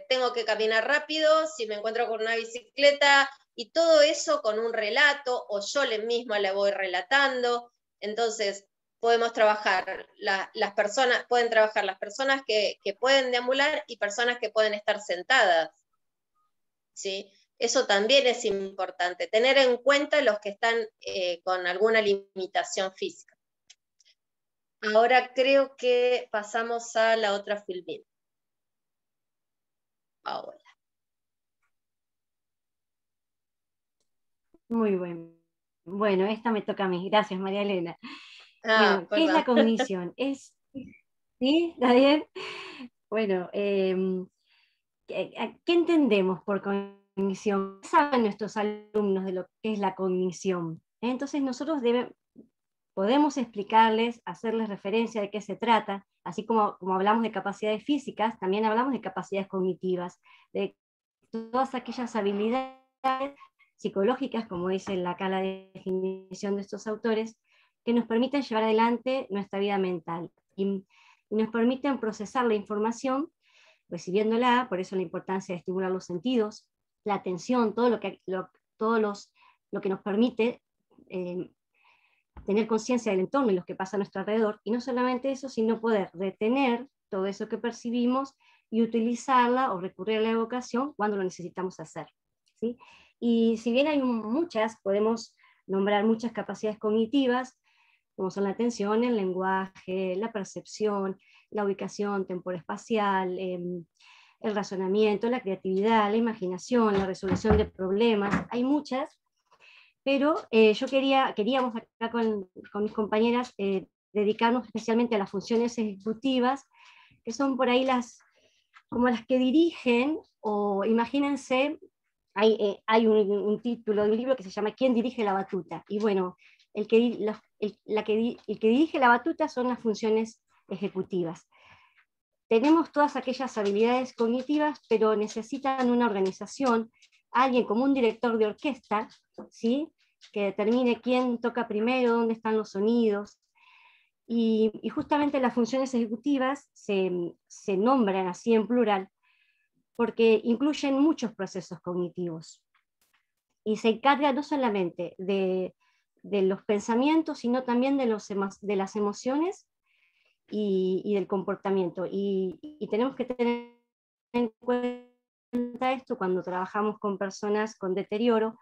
tengo que caminar rápido, si me encuentro con una bicicleta, y todo eso con un relato, o yo misma le voy relatando. Entonces, podemos trabajar, las personas, pueden trabajar las personas que pueden deambular y personas que pueden estar sentadas, ¿sí? Eso también es importante, tener en cuenta los que están con alguna limitación física. Ahora creo que pasamos a la otra filmina. Ahora. Muy bueno. Bueno, esta me toca a mí. Gracias, María Elena. Bueno, ¿qué es la cognición? ¿Sí? ¿Está bien? Bueno, ¿qué entendemos por cognición? ¿Qué saben nuestros alumnos de lo que es la cognición? Entonces nosotros podemos explicarles, hacerles referencia de qué se trata, así como hablamos de capacidades físicas, también hablamos de capacidades cognitivas, de todas aquellas habilidades psicológicas, como dice acá la definición de estos autores, que nos permiten llevar adelante nuestra vida mental y nos permiten procesar la información recibiéndola, por eso la importancia de estimular los sentidos, la atención, todo lo que nos permite tener conciencia del entorno y lo que pasa a nuestro alrededor, y no solamente eso, sino poder retener todo eso que percibimos y utilizarla o recurrir a la evocación cuando lo necesitamos hacer, ¿sí? Y si bien hay muchas, podemos nombrar muchas capacidades cognitivas, como son la atención, el lenguaje, la percepción, la ubicación temporoespacial, el razonamiento, la creatividad, la imaginación, la resolución de problemas, hay muchas, pero queríamos acá con mis compañeras dedicarnos especialmente a las funciones ejecutivas, que son por ahí como las que dirigen, o imagínense, hay un título de un libro que se llama ¿Quién dirige la batuta? Y bueno, el que dirige la batuta son las funciones ejecutivas. Tenemos todas aquellas habilidades cognitivas, pero necesitan una organización, alguien como un director de orquesta, ¿sí? Que determine quién toca primero, dónde están los sonidos. Y justamente las funciones ejecutivas se nombran así en plural, porque incluyen muchos procesos cognitivos. Y se encarga no solamente de los pensamientos, sino también de las emociones y del comportamiento. Y tenemos que tener en cuenta esto cuando trabajamos con personas con deterioro,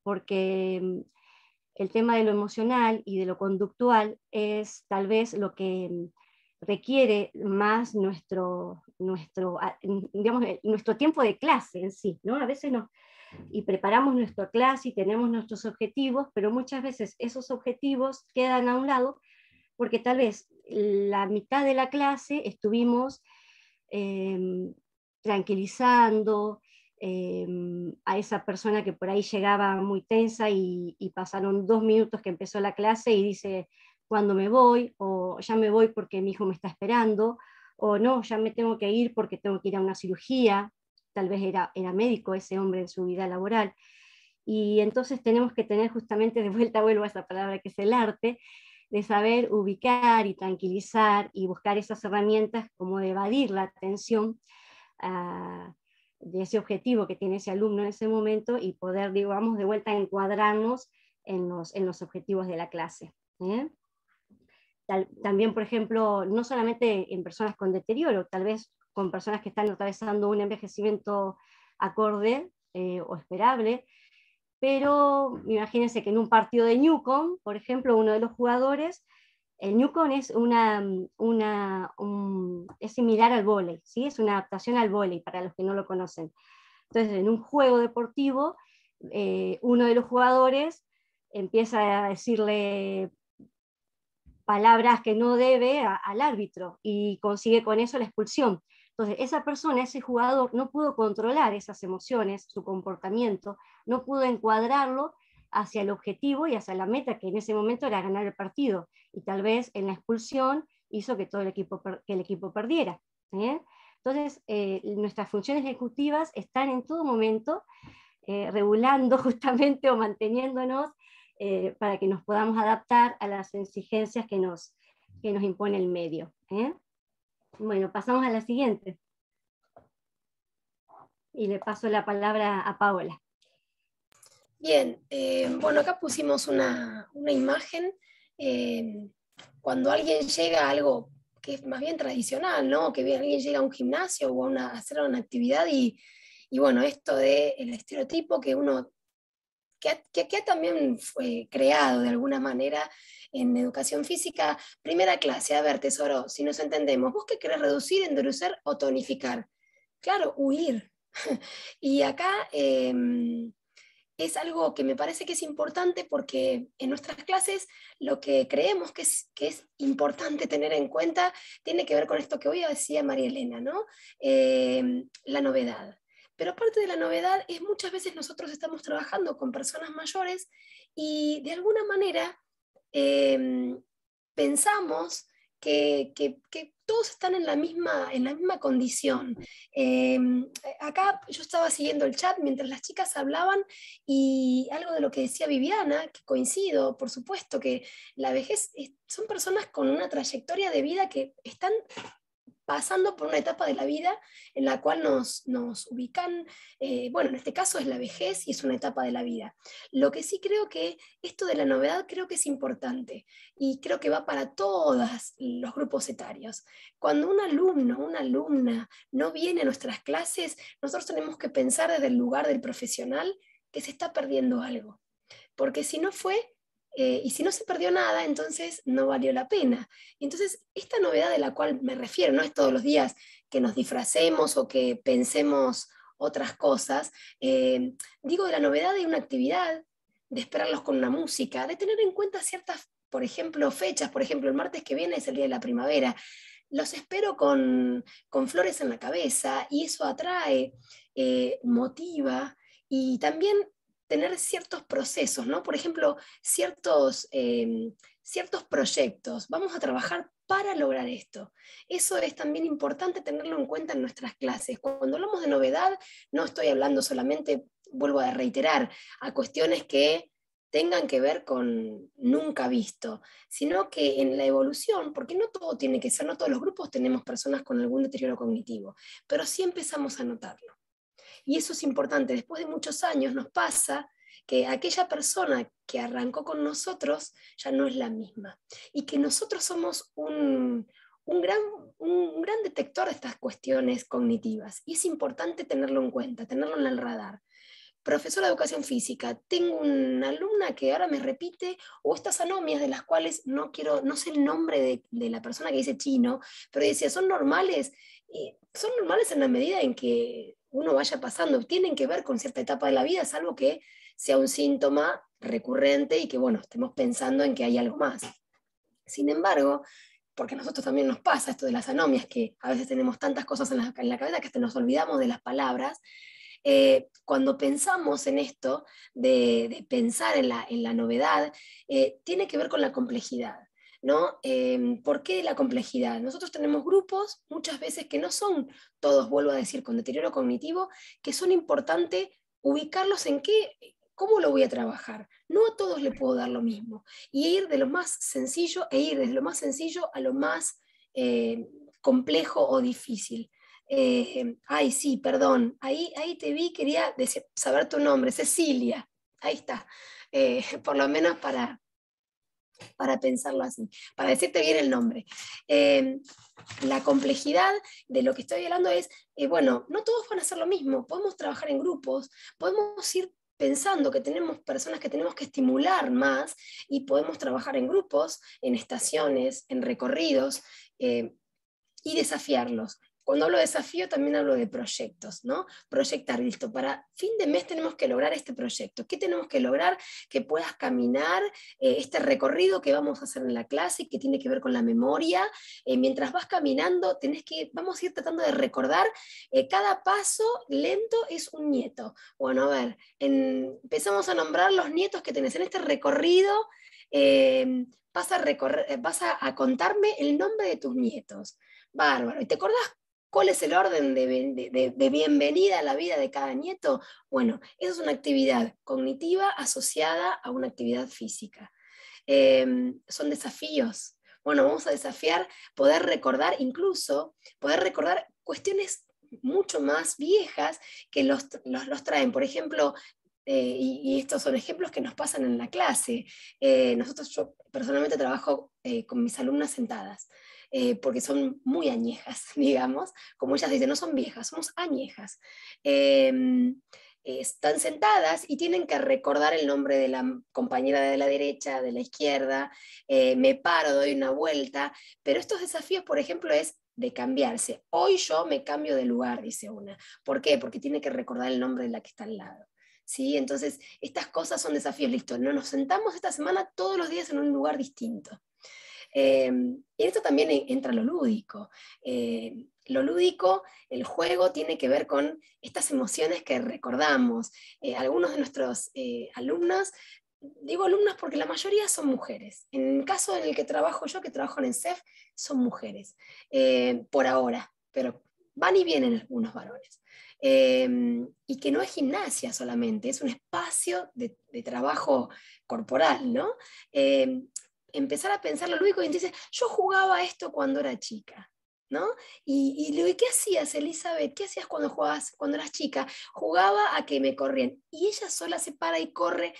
porque el tema de lo emocional y de lo conductual es tal vez lo que requiere más nuestro tiempo de clase en sí, ¿no? A veces y preparamos nuestra clase y tenemos nuestros objetivos, pero muchas veces esos objetivos quedan a un lado porque tal vez la mitad de la clase estuvimos tranquilizando a esa persona que por ahí llegaba muy tensa y pasaron 2 minutos que empezó la clase y dice, ¿cuándo me voy? O ya me voy porque mi hijo me está esperando, o no, ya me tengo que ir porque tengo que ir a una cirugía. Tal vez era médico ese hombre en su vida laboral. Y entonces tenemos que tener justamente, de vuelta vuelvo a esa palabra que es el arte, de saber ubicar y tranquilizar y buscar esas herramientas como de evadir la atención de ese objetivo que tiene ese alumno en ese momento y poder, digamos, de vuelta encuadrarnos en los objetivos de la clase. También, por ejemplo, no solamente en personas con deterioro, tal vez con personas que están atravesando un envejecimiento acorde o esperable, pero imagínense que en un partido de Newcomb, por ejemplo, uno de los jugadores, el Newcomb es es similar al vóley, ¿sí? Es una adaptación al vóley para los que no lo conocen. Entonces, en un juego deportivo, uno de los jugadores empieza a decirle palabras que no debe al árbitro y consigue con eso la expulsión. Entonces, esa persona, ese jugador, no pudo controlar esas emociones, su comportamiento, no pudo encuadrarlo hacia el objetivo y hacia la meta, que en ese momento era ganar el partido. Y tal vez en la expulsión hizo que el equipo perdiera. Entonces, nuestras funciones ejecutivas están en todo momento regulando justamente o manteniéndonos para que nos podamos adaptar a las exigencias que nos impone el medio. Bueno, pasamos a la siguiente. Y le paso la palabra a Paola. Bien, bueno, acá pusimos una imagen. Cuando alguien llega a algo que es más bien tradicional, ¿no? Que alguien llega a un gimnasio o a hacer una actividad y bueno, esto del estereotipo que también fue creado de alguna manera en educación física. Primera clase, a ver, tesoro, si nos entendemos, ¿vos qué querés reducir, endurecer o tonificar? Claro, huir. Y acá es algo que me parece que es importante porque en nuestras clases lo que creemos que es importante tener en cuenta tiene que ver con esto que hoy decía María Elena, ¿no? La novedad. Pero aparte de la novedad, muchas veces nosotros estamos trabajando con personas mayores y de alguna manera pensamos que todos están en la misma condición. Acá yo estaba siguiendo el chat mientras las chicas hablaban y algo de lo que decía Viviana, que coincido, por supuesto, que la vejez son personas con una trayectoria de vida que están pasando por una etapa de la vida en la cual nos ubican, bueno, en este caso es la vejez y es una etapa de la vida. Lo que sí creo que esto de la novedad creo que es importante y creo que va para todos los grupos etarios. Cuando un alumno, una alumna no viene a nuestras clases, nosotros tenemos que pensar desde el lugar del profesional que se está perdiendo algo, porque si no fue y si no se perdió nada, entonces no valió la pena. Entonces, esta novedad de la cual me refiero, no es todos los días que nos disfracemos o que pensemos otras cosas, digo de la novedad de una actividad, de esperarlos con una música, de tener en cuenta ciertas, por ejemplo, fechas, por ejemplo, el martes que viene es el Día de la Primavera, los espero con flores en la cabeza y eso atrae, motiva y también tener ciertos procesos, ¿no? Por ejemplo, ciertos proyectos. Vamos a trabajar para lograr esto. Eso es también importante tenerlo en cuenta en nuestras clases. Cuando hablamos de novedad, no estoy hablando solamente, vuelvo a reiterar, a cuestiones que tengan que ver con nunca visto, sino que en la evolución, porque no todo tiene que ser, no todos los grupos tenemos personas con algún deterioro cognitivo, pero sí empezamos a notarlo. Y eso es importante. Después de muchos años nos pasa que aquella persona que arrancó con nosotros ya no es la misma. Y que nosotros somos un gran detector de estas cuestiones cognitivas. Y es importante tenerlo en cuenta, tenerlo en el radar. Profesora de educación física, tengo una alumna que ahora me repite, o estas anomias de las cuales no sé el nombre de la persona que dice chino, pero decía, son normales en la medida en que uno vaya pasando, tienen que ver con cierta etapa de la vida, salvo que sea un síntoma recurrente y que, bueno, estemos pensando en que hay algo más. Sin embargo, porque a nosotros también nos pasa esto de las anomias, que a veces tenemos tantas cosas en la cabeza que hasta nos olvidamos de las palabras, cuando pensamos en esto, de pensar en la novedad, tiene que ver con la complejidad, ¿no? ¿Por qué la complejidad? Nosotros tenemos grupos, muchas veces que no son todos, vuelvo a decir, con deterioro cognitivo, que son importantes ubicarlos en cómo lo voy a trabajar. No a todos le puedo dar lo mismo. Y ir de lo más sencillo, desde lo más sencillo a lo más complejo o difícil. Ay, sí, perdón, ahí te vi, quería saber tu nombre, Cecilia, ahí está, por lo menos para pensarlo así, para decirte bien el nombre. La complejidad de lo que estoy hablando es, bueno, no todos van a hacer lo mismo, podemos trabajar en grupos, podemos ir pensando que tenemos personas que tenemos que estimular más y podemos trabajar en grupos, en estaciones, en recorridos, y desafiarlos. Cuando hablo de desafío también hablo de proyectos, ¿no? Proyectar, listo, para fin de mes tenemos que lograr este proyecto. ¿Qué tenemos que lograr? Que puedas caminar este recorrido que vamos a hacer en la clase, que tiene que ver con la memoria. Mientras vas caminando, vamos a ir tratando de recordar, cada paso lento es un nieto. Bueno, a ver, empezamos a nombrar los nietos que tenés en este recorrido. Vas a contarme el nombre de tus nietos. Bárbaro. ¿Y te acordás cuál es el orden de bienvenida a la vida de cada nieto? Bueno, esa es una actividad cognitiva asociada a una actividad física. Son desafíos. Bueno, vamos a desafiar poder recordar cuestiones mucho más viejas que los traen. Por ejemplo, y estos son ejemplos que nos pasan en la clase. Yo personalmente trabajo con mis alumnas sentadas, porque son muy añejas, digamos, como ellas dicen, no son viejas, somos añejas. Están sentadas y tienen que recordar el nombre de la compañera de la derecha, de la izquierda, me paro, doy una vuelta, pero estos desafíos, por ejemplo, es de cambiarse. Hoy yo me cambio de lugar, dice una. ¿Por qué? Porque tiene que recordar el nombre de la que está al lado. ¿Sí? Entonces, estas cosas son desafíos, listo. No nos sentamos esta semana todos los días en un lugar distinto. Y esto también entra lo lúdico. Lo lúdico, el juego, tiene que ver con estas emociones que recordamos. Algunos de nuestros alumnos, digo alumnas porque la mayoría son mujeres. En el caso en el que trabajo yo, que trabajo en el CEF, son mujeres, por ahora, pero van y vienen algunos varones. Y que no es gimnasia solamente, es un espacio de trabajo corporal, ¿no? Empezar a pensar lo lúdico y entonces, yo jugaba esto cuando era chica, ¿no? Y le digo, ¿qué hacías, Elizabeth? ¿Qué hacías cuando eras chica? Jugaba a que me corrían. Y ella sola se para y corre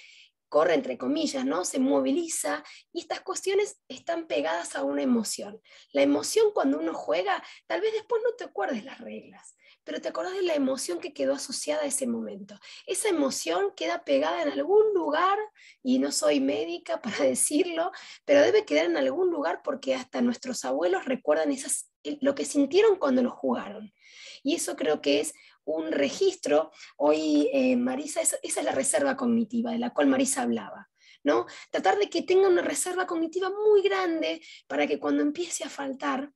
entre comillas, ¿no? Se moviliza, y estas cuestiones están pegadas a una emoción. La emoción cuando uno juega, tal vez después no te acuerdes las reglas, pero te acordás de la emoción que quedó asociada a ese momento. Esa emoción queda pegada en algún lugar, y no soy médica para decirlo, pero debe quedar en algún lugar porque hasta nuestros abuelos recuerdan lo que sintieron cuando lo jugaron. Y eso creo que es un registro. Hoy, Marisa, esa es la reserva cognitiva de la cual Marisa hablaba, ¿no? Tratar de que tenga una reserva cognitiva muy grande para que cuando empiece a faltar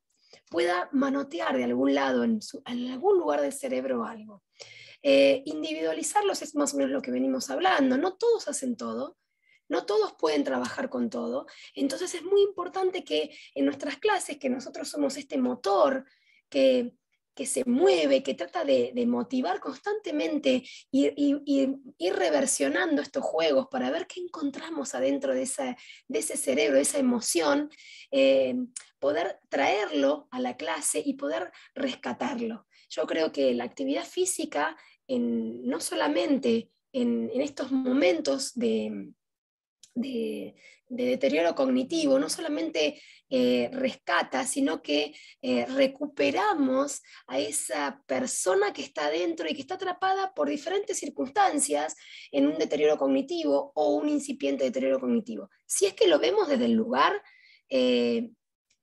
pueda manotear de algún lado, en algún lugar del cerebro algo. Individualizarlos es más o menos lo que venimos hablando. No todos hacen todo, no todos pueden trabajar con todo, entonces es muy importante que en nuestras clases, que nosotros somos este motor que se mueve, que trata de motivar constantemente y ir reversionando estos juegos para ver qué encontramos adentro de ese cerebro, de esa emoción, poder traerlo a la clase y poder rescatarlo. Yo creo que la actividad física, no solamente en estos momentos de deterioro cognitivo, no solamente rescata, sino que recuperamos a esa persona que está adentro y que está atrapada por diferentes circunstancias en un deterioro cognitivo o un incipiente deterioro cognitivo. Si es que lo vemos desde el lugar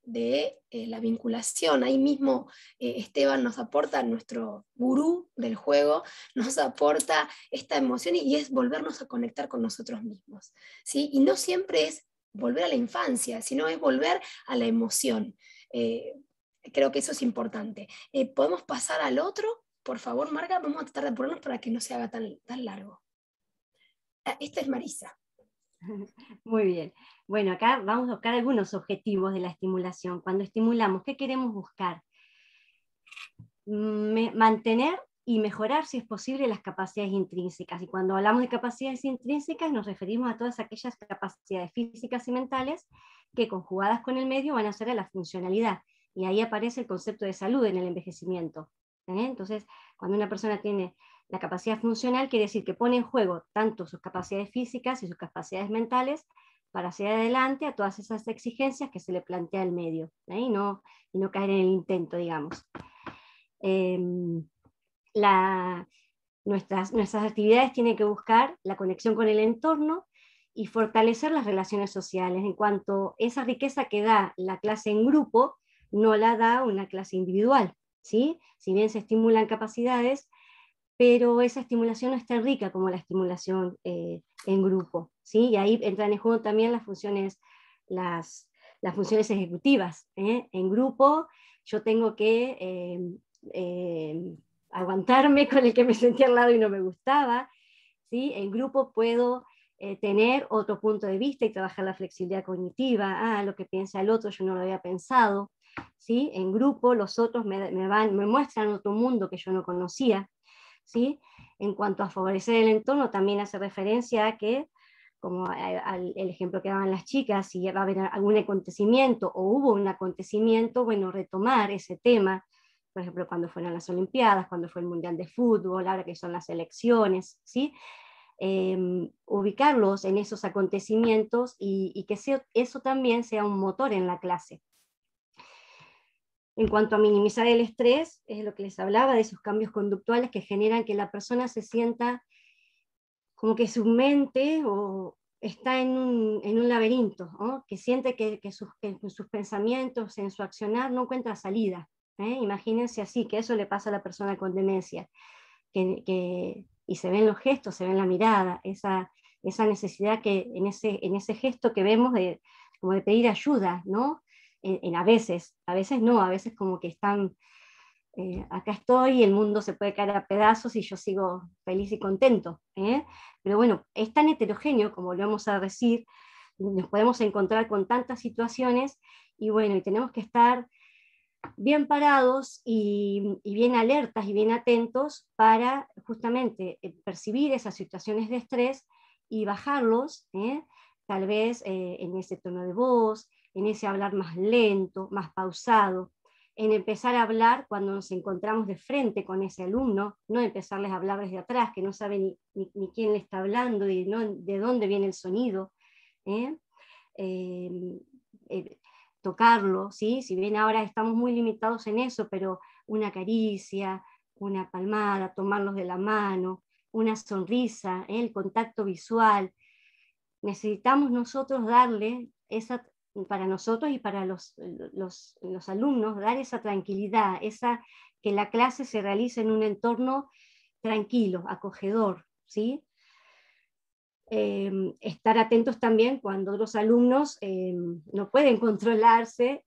de la vinculación. Ahí mismo Esteban nos aporta, nuestro gurú del juego, nos aporta esta emoción y es volvernos a conectar con nosotros mismos, ¿sí? Y no siempre es volver a la infancia, sino es volver a la emoción. Creo que eso es importante. ¿Podemos pasar al otro? Por favor, Marga, vamos a tratar de ponernos para que no se haga tan largo. Esta es Marisa. Muy bien. Bueno, acá vamos a buscar algunos objetivos de la estimulación. Cuando estimulamos, ¿qué queremos buscar? Mantener y mejorar, si es posible, las capacidades intrínsecas. Y cuando hablamos de capacidades intrínsecas, nos referimos a todas aquellas capacidades físicas y mentales que, conjugadas con el medio, van a ser a la funcionalidad. Y ahí aparece el concepto de salud en el envejecimiento. Entonces, cuando una persona tiene la capacidad funcional, quiere decir que pone en juego tanto sus capacidades físicas y sus capacidades mentales para hacer adelante a todas esas exigencias que se le plantea el medio, y no caer en el intento, digamos. Nuestras actividades tienen que buscar la conexión con el entorno y fortalecer las relaciones sociales, en cuanto esa riqueza que da la clase en grupo no la da una clase individual, ¿sí? Si bien se estimulan capacidades, pero esa estimulación no es tan rica como la estimulación en grupo, ¿sí? Y ahí entran en juego también las funciones ejecutivas. En grupo yo tengo que aguantarme con el que me sentía al lado y no me gustaba, ¿sí? En grupo puedo tener otro punto de vista y trabajar la flexibilidad cognitiva. Lo que piensa el otro yo no lo había pensado, ¿sí? En grupo los otros me muestran otro mundo que yo no conocía, ¿sí? En cuanto a favorecer el entorno, también hace referencia a que, como el ejemplo que daban las chicas, si va a haber algún acontecimiento o hubo un acontecimiento, bueno, retomar ese tema, por ejemplo, cuando fueron las Olimpiadas, cuando fue el Mundial de Fútbol, ahora que son las elecciones, ¿sí? Ubicarlos en esos acontecimientos y que eso también sea un motor en la clase. En cuanto a minimizar el estrés, es lo que les hablaba, de esos cambios conductuales que generan que la persona se sienta como que su mente está en un laberinto, ¿no? Que siente que sus pensamientos, en su accionar, no encuentra salida. Imagínense así, que eso le pasa a la persona con demencia, y se ven los gestos, se ve en la mirada, esa necesidad que en ese gesto que vemos como de pedir ayuda, ¿no? A veces no, a veces como que están, acá estoy, el mundo se puede caer a pedazos y yo sigo feliz y contento, pero bueno, es tan heterogéneo, como volvemos a decir, nos podemos encontrar con tantas situaciones, y bueno, y tenemos que estar bien parados y bien alertas y bien atentos para justamente percibir esas situaciones de estrés y bajarlos, tal vez en ese tono de voz, en ese hablar más lento, más pausado, en empezar a hablar cuando nos encontramos de frente con ese alumno, no empezarles a hablar desde atrás, que no sabe ni quién le está hablando y de dónde viene el sonido. Tocarlo, ¿sí? Si bien ahora estamos muy limitados en eso, pero una caricia, una palmada, tomarlos de la mano, una sonrisa, el contacto visual. Necesitamos nosotros darle para nosotros y para los alumnos, dar esa tranquilidad, que la clase se realice en un entorno tranquilo, acogedor, ¿sí? Estar atentos también cuando los alumnos no pueden controlarse,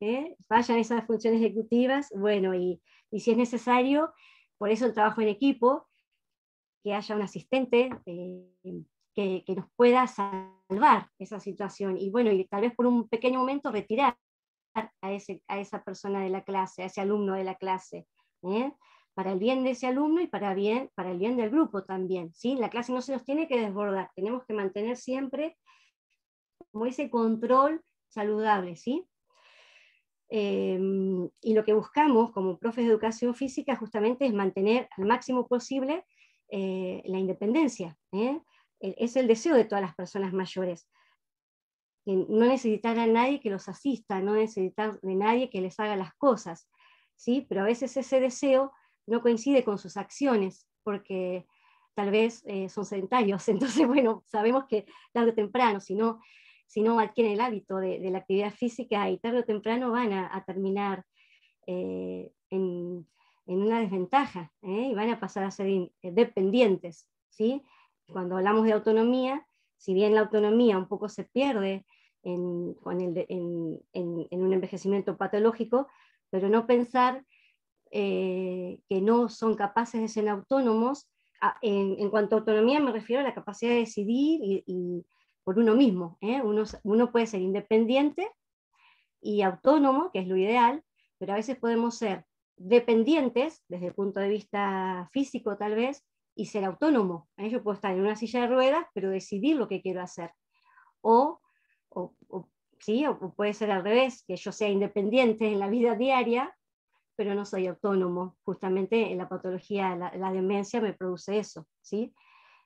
fallan esas funciones ejecutivas, bueno, y si es necesario, por eso el trabajo en equipo, que haya un asistente que nos pueda salvar esa situación, y bueno, y tal vez por un pequeño momento retirar a esa persona de la clase, a ese alumno de la clase, para el bien de ese alumno y para el bien del grupo también, ¿sí? La clase no se nos tiene que desbordar, tenemos que mantener siempre como ese control saludable, ¿sí? Y lo que buscamos como profes de educación física justamente es mantener al máximo posible la independencia, es el deseo de todas las personas mayores, no necesitar a nadie que los asista, no necesitar de nadie que les haga las cosas, ¿sí? Pero a veces ese deseo no coincide con sus acciones, porque tal vez son sedentarios, entonces bueno, sabemos que tarde o temprano, si no si no adquieren el hábito de la actividad física, y tarde o temprano van a terminar en una desventaja, y van a pasar a ser dependientes, ¿sí? Cuando hablamos de autonomía, si bien la autonomía un poco se pierde en un envejecimiento patológico, pero no pensar que no son capaces de ser autónomos. En cuanto a autonomía me refiero a la capacidad de decidir y por uno mismo. Uno puede ser independiente y autónomo, que es lo ideal, pero a veces podemos ser dependientes desde el punto de vista físico tal vez, y ser autónomo. Yo puedo estar en una silla de ruedas, pero decidir lo que quiero hacer. O puede ser al revés, que yo sea independiente en la vida diaria, pero no soy autónomo. Justamente en la patología, la demencia me produce eso, ¿sí?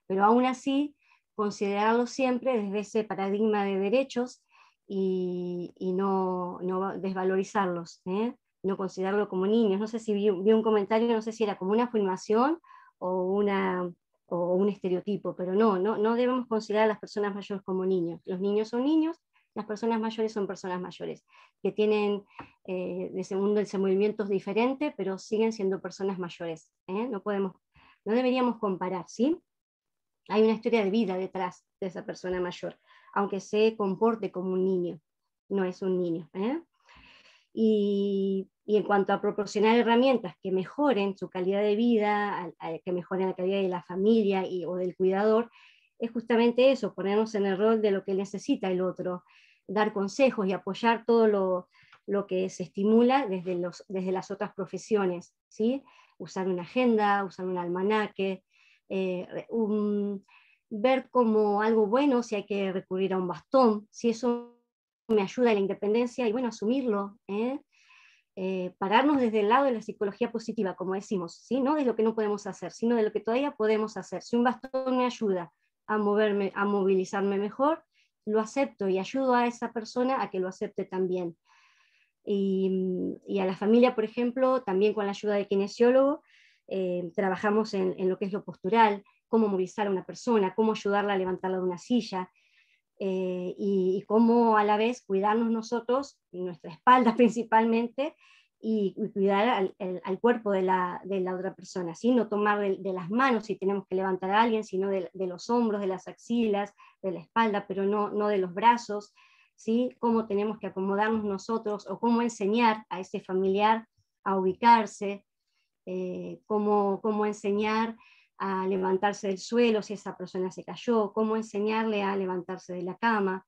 Pero aún así, considerarlo siempre desde ese paradigma de derechos y no desvalorizarlos, no considerarlo como niños. No sé si vi un comentario, no sé si era como una afirmación o un estereotipo, pero no debemos considerar a las personas mayores como niños. Los niños son niños, las personas mayores son personas mayores, que tienen un desenvolvimiento diferente, pero siguen siendo personas mayores. No deberíamos comparar, ¿sí? Hay una historia de vida detrás de esa persona mayor, aunque se comporte como un niño, no es un niño. Y en cuanto a proporcionar herramientas que mejoren su calidad de vida, que mejoren la calidad de la familia o del cuidador, es justamente eso, ponernos en el rol de lo que necesita el otro, dar consejos y apoyar todo lo que se estimula desde las otras profesiones, ¿sí? Usar una agenda, usar un almanaque, ver como algo bueno si hay que recurrir a un bastón, si eso me ayuda a la independencia, y bueno, asumirlo, pararnos desde el lado de la psicología positiva, como decimos, ¿sí? No de lo que no podemos hacer, sino de lo que todavía podemos hacer. Si un bastón me ayuda a moverme, a movilizarme mejor, lo acepto y ayudo a esa persona a que lo acepte también. Y a la familia, por ejemplo, también con la ayuda de kinesiólogo, trabajamos en lo que es lo postural, cómo movilizar a una persona, cómo ayudarla a levantarla de una silla, y cómo a la vez cuidarnos nosotros, nuestra espalda principalmente, y cuidar al cuerpo de la otra persona, ¿sí? No tomar de las manos si tenemos que levantar a alguien, sino de los hombros, de las axilas, de la espalda, pero no de los brazos, ¿sí? Cómo tenemos que acomodarnos nosotros, o cómo enseñar a ese familiar a ubicarse, cómo enseñar a levantarse del suelo si esa persona se cayó, cómo enseñarle a levantarse de la cama.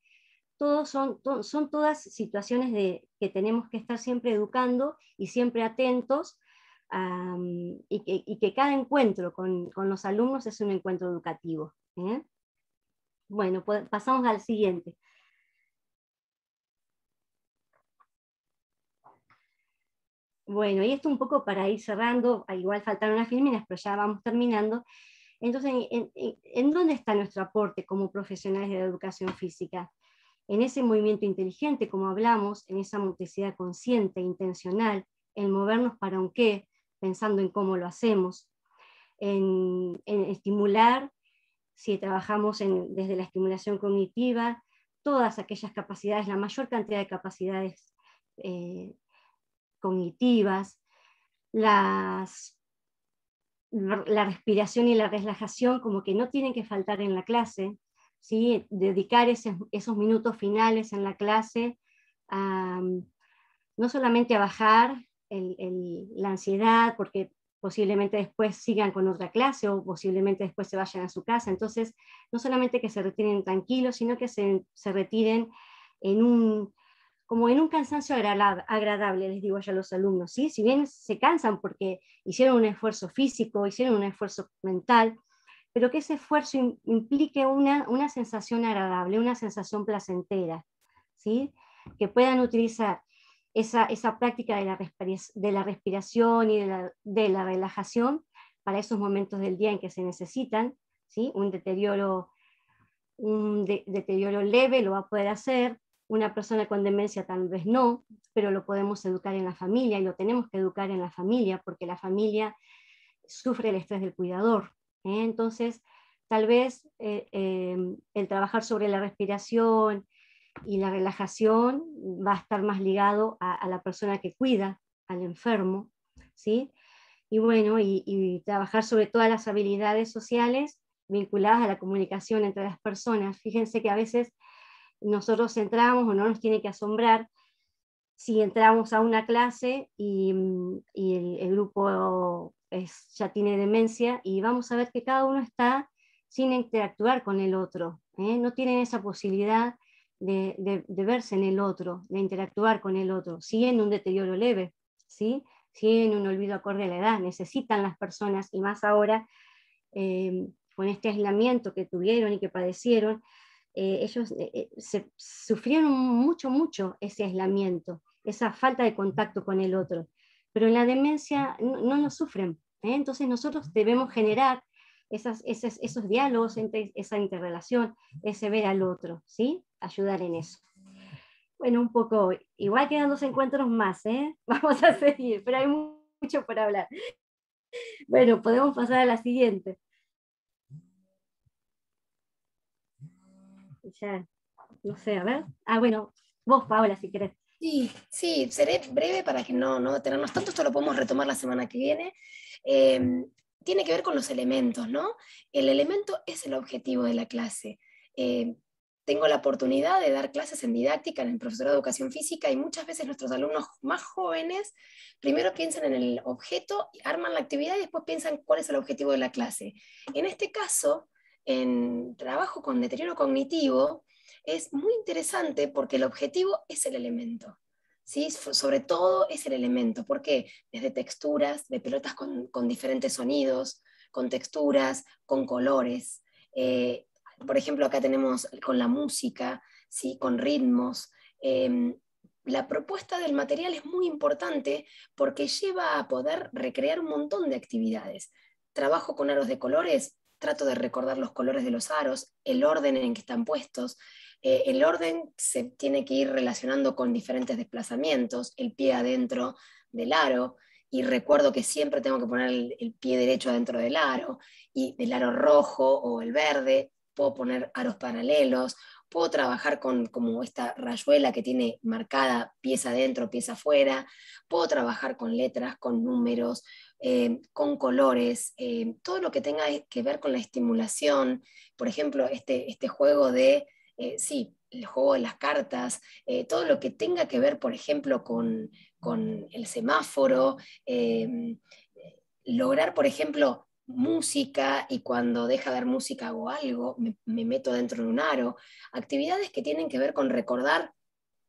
Son todas situaciones que tenemos que estar siempre educando y siempre atentos, y que cada encuentro con los alumnos es un encuentro educativo. Bueno, pues pasamos al siguiente. Bueno, y esto un poco para ir cerrando, igual faltaron unas filminas, pero ya vamos terminando. Entonces, ¿en dónde está nuestro aporte como profesionales de la educación física? En ese movimiento inteligente, como hablamos, en esa motricidad consciente, intencional, en movernos para un qué, pensando en cómo lo hacemos, en estimular, si trabajamos desde la estimulación cognitiva, todas aquellas capacidades, la mayor cantidad de capacidades cognitivas, la respiración y la relajación como que no tienen que faltar en la clase, ¿sí? Dedicar esos minutos finales en la clase no solamente a bajar la ansiedad, porque posiblemente después sigan con otra clase o posiblemente después se vayan a su casa. Entonces, no solamente que se retiren tranquilos, sino que se retiren como en un cansancio agradable, les digo yo a los alumnos, ¿sí? Si bien se cansan porque hicieron un esfuerzo físico, hicieron un esfuerzo mental, pero que ese esfuerzo implique una sensación agradable, una sensación placentera, ¿sí? Que puedan utilizar esa práctica de la respiración y de la relajación para esos momentos del día en que se necesitan, ¿sí? Un deterioro leve lo va a poder hacer, una persona con demencia tal vez no, pero lo podemos educar en la familia, y lo tenemos que educar en la familia, porque la familia sufre el estrés del cuidador. Entonces, tal vez el trabajar sobre la respiración y la relajación va a estar más ligado a la persona que cuida al enfermo, ¿sí? Y bueno, y trabajar sobre todas las habilidades sociales vinculadas a la comunicación entre las personas. Fíjense que a veces nosotros entramos, o no nos tiene que asombrar, si entramos a una clase y el grupo ya tiene demencia, y vamos a ver que cada uno está sin interactuar con el otro, no tienen esa posibilidad de verse en el otro, de interactuar con el otro, siguen un deterioro leve, ¿sí? Siguen un olvido acorde a la edad, necesitan las personas, y más ahora con este aislamiento que tuvieron y que padecieron, ellos sufrieron mucho ese aislamiento, esa falta de contacto con el otro, pero en la demencia no lo sufren, entonces nosotros debemos generar esos diálogos, esa interrelación, ese ver al otro, ¿sí? Ayudar en eso. Bueno, un poco, igual quedan 2 encuentros más, vamos a seguir, pero hay mucho por hablar. Bueno, podemos pasar a la siguiente. Ya, no sé, a ver. Bueno, vos, Paola, si querés. Sí, seré breve para que no detenernos tanto, esto lo podemos retomar la semana que viene. Tiene que ver con los elementos, ¿no? El elemento es el objetivo de la clase. Tengo la oportunidad de dar clases en didáctica en el profesorado de educación física, y muchas veces nuestros alumnos más jóvenes primero piensan en el objeto, arman la actividad y después piensan cuál es el objetivo de la clase. En este caso, en trabajo con deterioro cognitivo, es muy interesante porque el objetivo es el elemento, ¿sí? Sobre todo es el elemento. ¿Por qué? Desde texturas, de pelotas con diferentes sonidos, con texturas, con colores. Por ejemplo, acá tenemos con la música, ¿sí? Con ritmos. La propuesta del material es muy importante porque lleva a poder recrear un montón de actividades. Trabajo con aros de colores, trato de recordar los colores de los aros, el orden en que están puestos. El orden se tiene que ir relacionando con diferentes desplazamientos, el pie adentro del aro, y recuerdo que siempre tengo que poner el pie derecho adentro del aro, y del aro rojo o el verde, puedo poner aros paralelos, puedo trabajar con como esta rayuela que tiene marcada pieza adentro, pieza afuera, puedo trabajar con letras, con números, con colores, todo lo que tenga que ver con la estimulación. Por ejemplo, este juego de, sí, el juego de las cartas, todo lo que tenga que ver, por ejemplo, con el semáforo, lograr, por ejemplo, música, y cuando deja de haber música hago algo, me meto dentro de un aro. Actividades que tienen que ver con recordar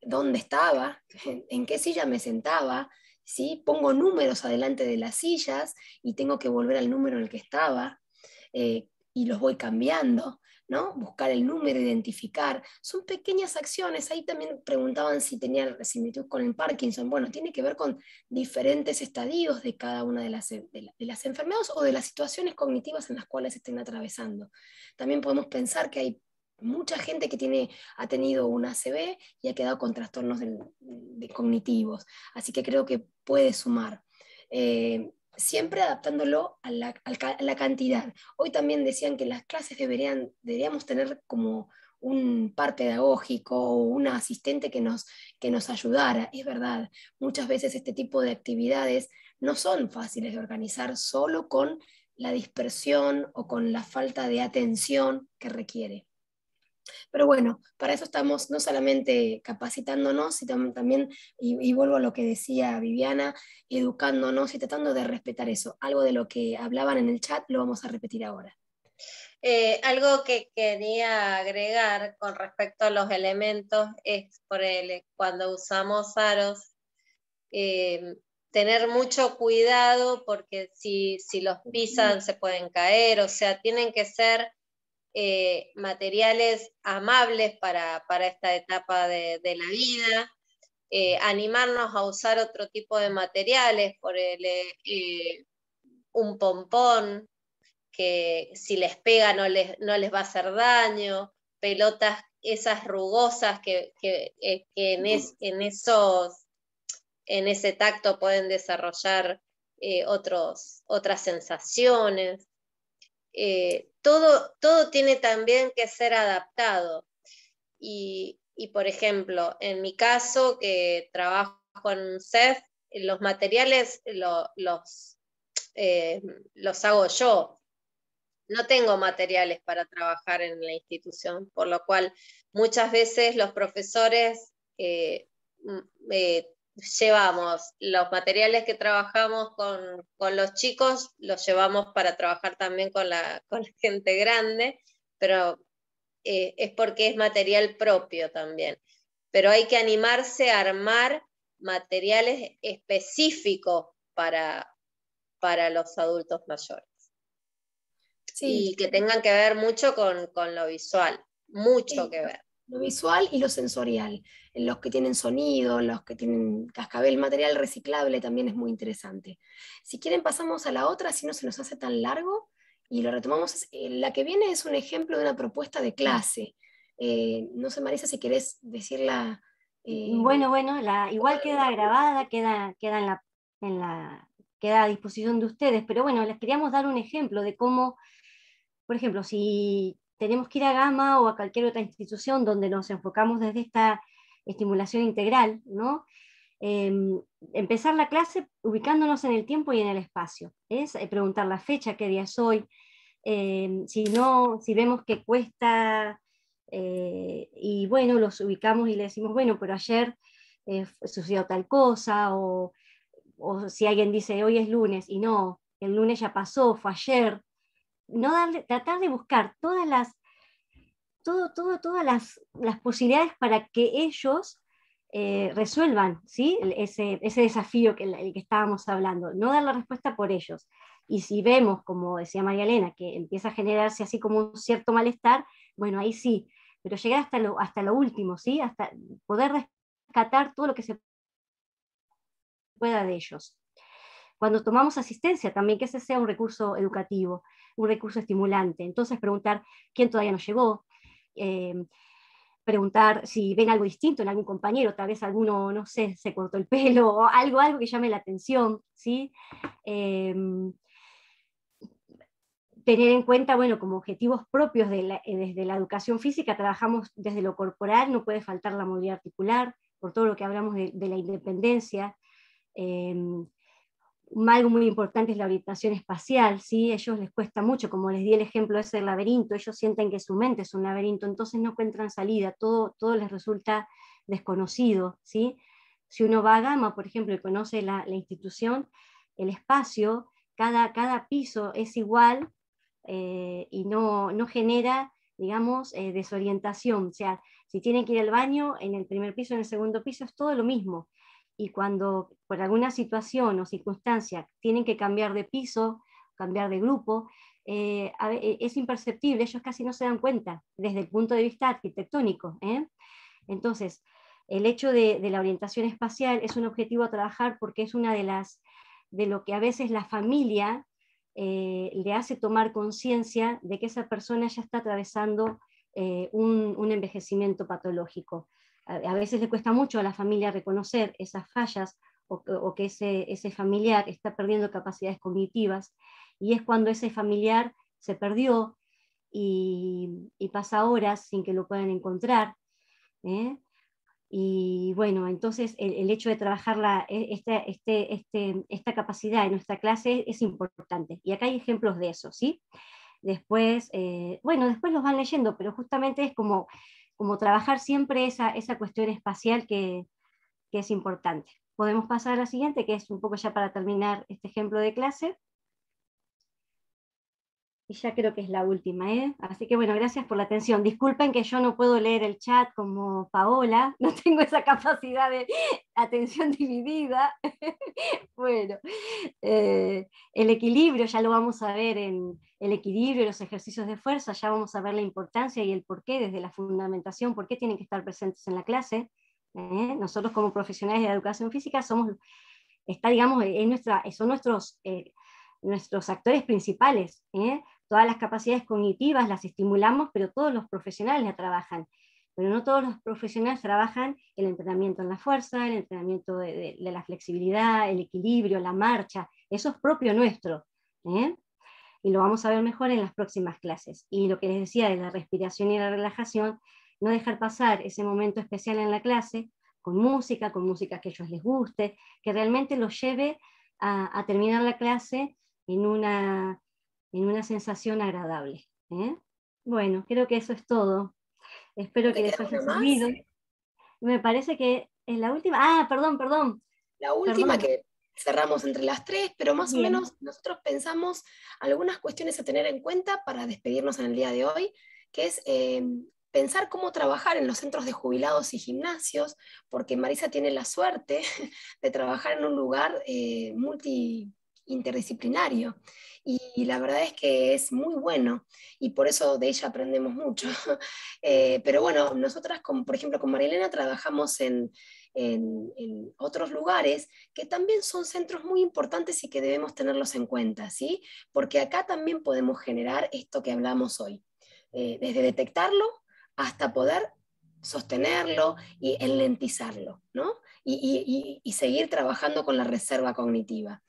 dónde estaba, en qué silla me sentaba, ¿sí? Pongo números adelante de las sillas y tengo que volver al número en el que estaba, y los voy cambiando, ¿no? Buscar el número, identificar. Son pequeñas acciones. Ahí también preguntaban si tenía similitud con el Parkinson. Bueno, tiene que ver con diferentes estadios de cada una de las enfermedades o de las situaciones cognitivas en las cuales estén atravesando. También podemos pensar que hay mucha gente que ha tenido un ACV y ha quedado con trastornos cognitivos, así que creo que puede sumar. Siempre adaptándolo a la cantidad. Hoy también decían que las clases deberíamos tener como un par pedagógico o un asistente que nos ayudara. Es verdad, muchas veces este tipo de actividades no son fáciles de organizar solo con la dispersión o con la falta de atención que requiere. Pero bueno, para eso estamos no solamente capacitándonos, sino también, y vuelvo a lo que decía Viviana, educándonos y tratando de respetar eso. Algo de lo que hablaban en el chat lo vamos a repetir ahora. Algo que quería agregar con respecto a los elementos es cuando usamos aros, tener mucho cuidado porque si los pisan se pueden caer, o sea, tienen que ser materiales amables para esta etapa de la vida, animarnos a usar otro tipo de materiales, un pompón, que si les pega no les va a hacer daño, pelotas esas rugosas que en ese tacto pueden desarrollar otras sensaciones. Todo tiene también que ser adaptado, y Y por ejemplo, en mi caso, que trabajo en CEF, los materiales los hago yo. No tengo materiales para trabajar en la institución, por lo cual muchas veces los profesores llevamos los materiales que trabajamos con los chicos, los llevamos para trabajar también con la gente grande, pero es porque es material propio también. Pero hay que animarse a armar materiales específicos para los adultos mayores. Sí. Y que tengan que ver mucho con lo visual, mucho Sí, que ver. lo visual y lo sensorial. Los que tienen sonido, los que tienen cascabel, material reciclable también es muy interesante. Si quieren pasamos a la otra, si no se nos hace tan largo, y lo retomamos. La que viene es un ejemplo de una propuesta de clase. No sé, Marisa, si querés decirla. Bueno, igual queda grabada, queda a disposición de ustedes, pero bueno, les queríamos dar un ejemplo de cómo, por ejemplo, si tenemos que ir a Gama o a cualquier otra institución donde nos enfocamos desde esta estimulación integral, ¿no? Empezar la clase ubicándonos en el tiempo y en el espacio. Es preguntar la fecha, qué día es hoy. Si vemos que cuesta, y bueno, los ubicamos y le decimos, bueno, pero ayer sucedió tal cosa, o si alguien dice, hoy es lunes, y no, el lunes ya pasó, fue ayer. Tratar de buscar todas las posibilidades para que ellos resuelvan, ¿sí? ese desafío el que estábamos hablando, no dar la respuesta por ellos. Y si vemos, como decía María Elena, que empieza a generarse así como un cierto malestar, bueno, ahí sí, pero llegar hasta lo último, ¿sí? Hasta poder rescatar todo lo que se pueda de ellos. Cuando tomamos asistencia, también que ese sea un recurso educativo, un recurso estimulante. Entonces preguntar quién todavía no llegó, preguntar si ven algo distinto en algún compañero, tal vez alguno, no sé, se cortó el pelo, o algo que llame la atención, ¿sí? Tener en cuenta, bueno, como objetivos propios desde la educación física, trabajamos desde lo corporal, no puede faltar la movilidad articular, por todo lo que hablamos de la independencia. Algo muy importante es la orientación espacial, ¿sí? A ellos les cuesta mucho, como les di el ejemplo ese del laberinto, ellos sienten que su mente es un laberinto, entonces no encuentran salida, todo les resulta desconocido, ¿sí? Si uno va a Gama, por ejemplo, y conoce la institución, el espacio, cada piso es igual, y no genera, digamos, desorientación. O sea, si tienen que ir al baño, en el primer piso, en el segundo piso, es todo lo mismo. Y cuando por alguna situación o circunstancia tienen que cambiar de piso, cambiar de grupo, es imperceptible, ellos casi no se dan cuenta desde el punto de vista arquitectónico. Entonces, el hecho de la orientación espacial es un objetivo a trabajar porque es una de lo que a veces la familia le hace tomar conciencia de que esa persona ya está atravesando un envejecimiento patológico. A veces le cuesta mucho a la familia reconocer esas fallas o que ese familiar está perdiendo capacidades cognitivas, y es cuando ese familiar se perdió y pasa horas sin que lo puedan encontrar. Y bueno, entonces el hecho de trabajar esta capacidad en nuestra clase es importante. Y acá hay ejemplos de eso, ¿sí? Después, después los van leyendo, pero justamente es como trabajar siempre esa cuestión espacial que es importante. Podemos pasar a la siguiente, que es un poco ya para terminar este ejemplo de clase. Y ya creo que es la última, ¿eh? Así que bueno, gracias por la atención. Disculpen que yo no puedo leer el chat como Paola, no tengo esa capacidad de atención dividida. Bueno, el equilibrio ya lo vamos a ver en el equilibrio y los ejercicios de fuerza, ya vamos a ver la importancia y el porqué desde la fundamentación, por qué tienen que estar presentes en la clase. Nosotros como profesionales de la educación física son nuestros actores principales. Todas las capacidades cognitivas las estimulamos, pero todos los profesionales la trabajan. Pero no todos los profesionales trabajan el entrenamiento en la fuerza, el entrenamiento de la flexibilidad, el equilibrio, la marcha. Eso es propio nuestro. Y lo vamos a ver mejor en las próximas clases. Y lo que les decía de la respiración y la relajación no dejar pasar ese momento especial en la clase, con música que a ellos les guste, que realmente los lleve a terminar la clase en una sensación agradable. Bueno, creo que eso es todo. Espero que les haya servido. Me parece que es la última. Perdón. La última que cerramos entre las tres, pero más Bien. o menos nosotros pensamos algunas cuestiones a tener en cuenta para despedirnos en el día de hoy, que es pensar cómo trabajar en los centros de jubilados y gimnasios, porque Marisa tiene la suerte de trabajar en un lugar interdisciplinario, y la verdad es que es muy bueno, y por eso de ella aprendemos mucho. Pero bueno, nosotras, por ejemplo, con Marilena trabajamos en otros lugares que también son centros muy importantes y que debemos tenerlos en cuenta, ¿sí? Porque acá también podemos generar esto que hablamos hoy, desde detectarlo hasta poder sostenerlo y enlentizarlo, ¿no? Y seguir trabajando con la reserva cognitiva.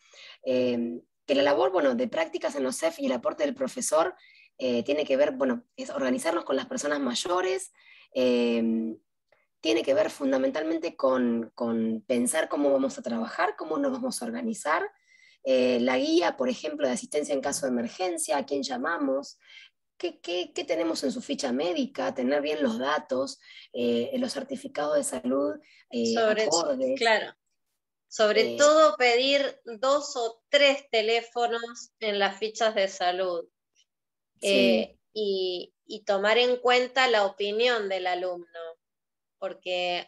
Que la labor, bueno, de prácticas en los CEF y el aporte del profesor tiene que ver, bueno, es organizarnos con las personas mayores, tiene que ver fundamentalmente con pensar cómo vamos a trabajar, cómo nos vamos a organizar, la guía, por ejemplo, de asistencia en caso de emergencia, a quién llamamos, qué tenemos en su ficha médica, tener bien los datos, los certificados de salud acordes. Claro. Sobre todo pedir 2 o 3 teléfonos en las fichas de salud. Sí. Y tomar en cuenta la opinión del alumno, porque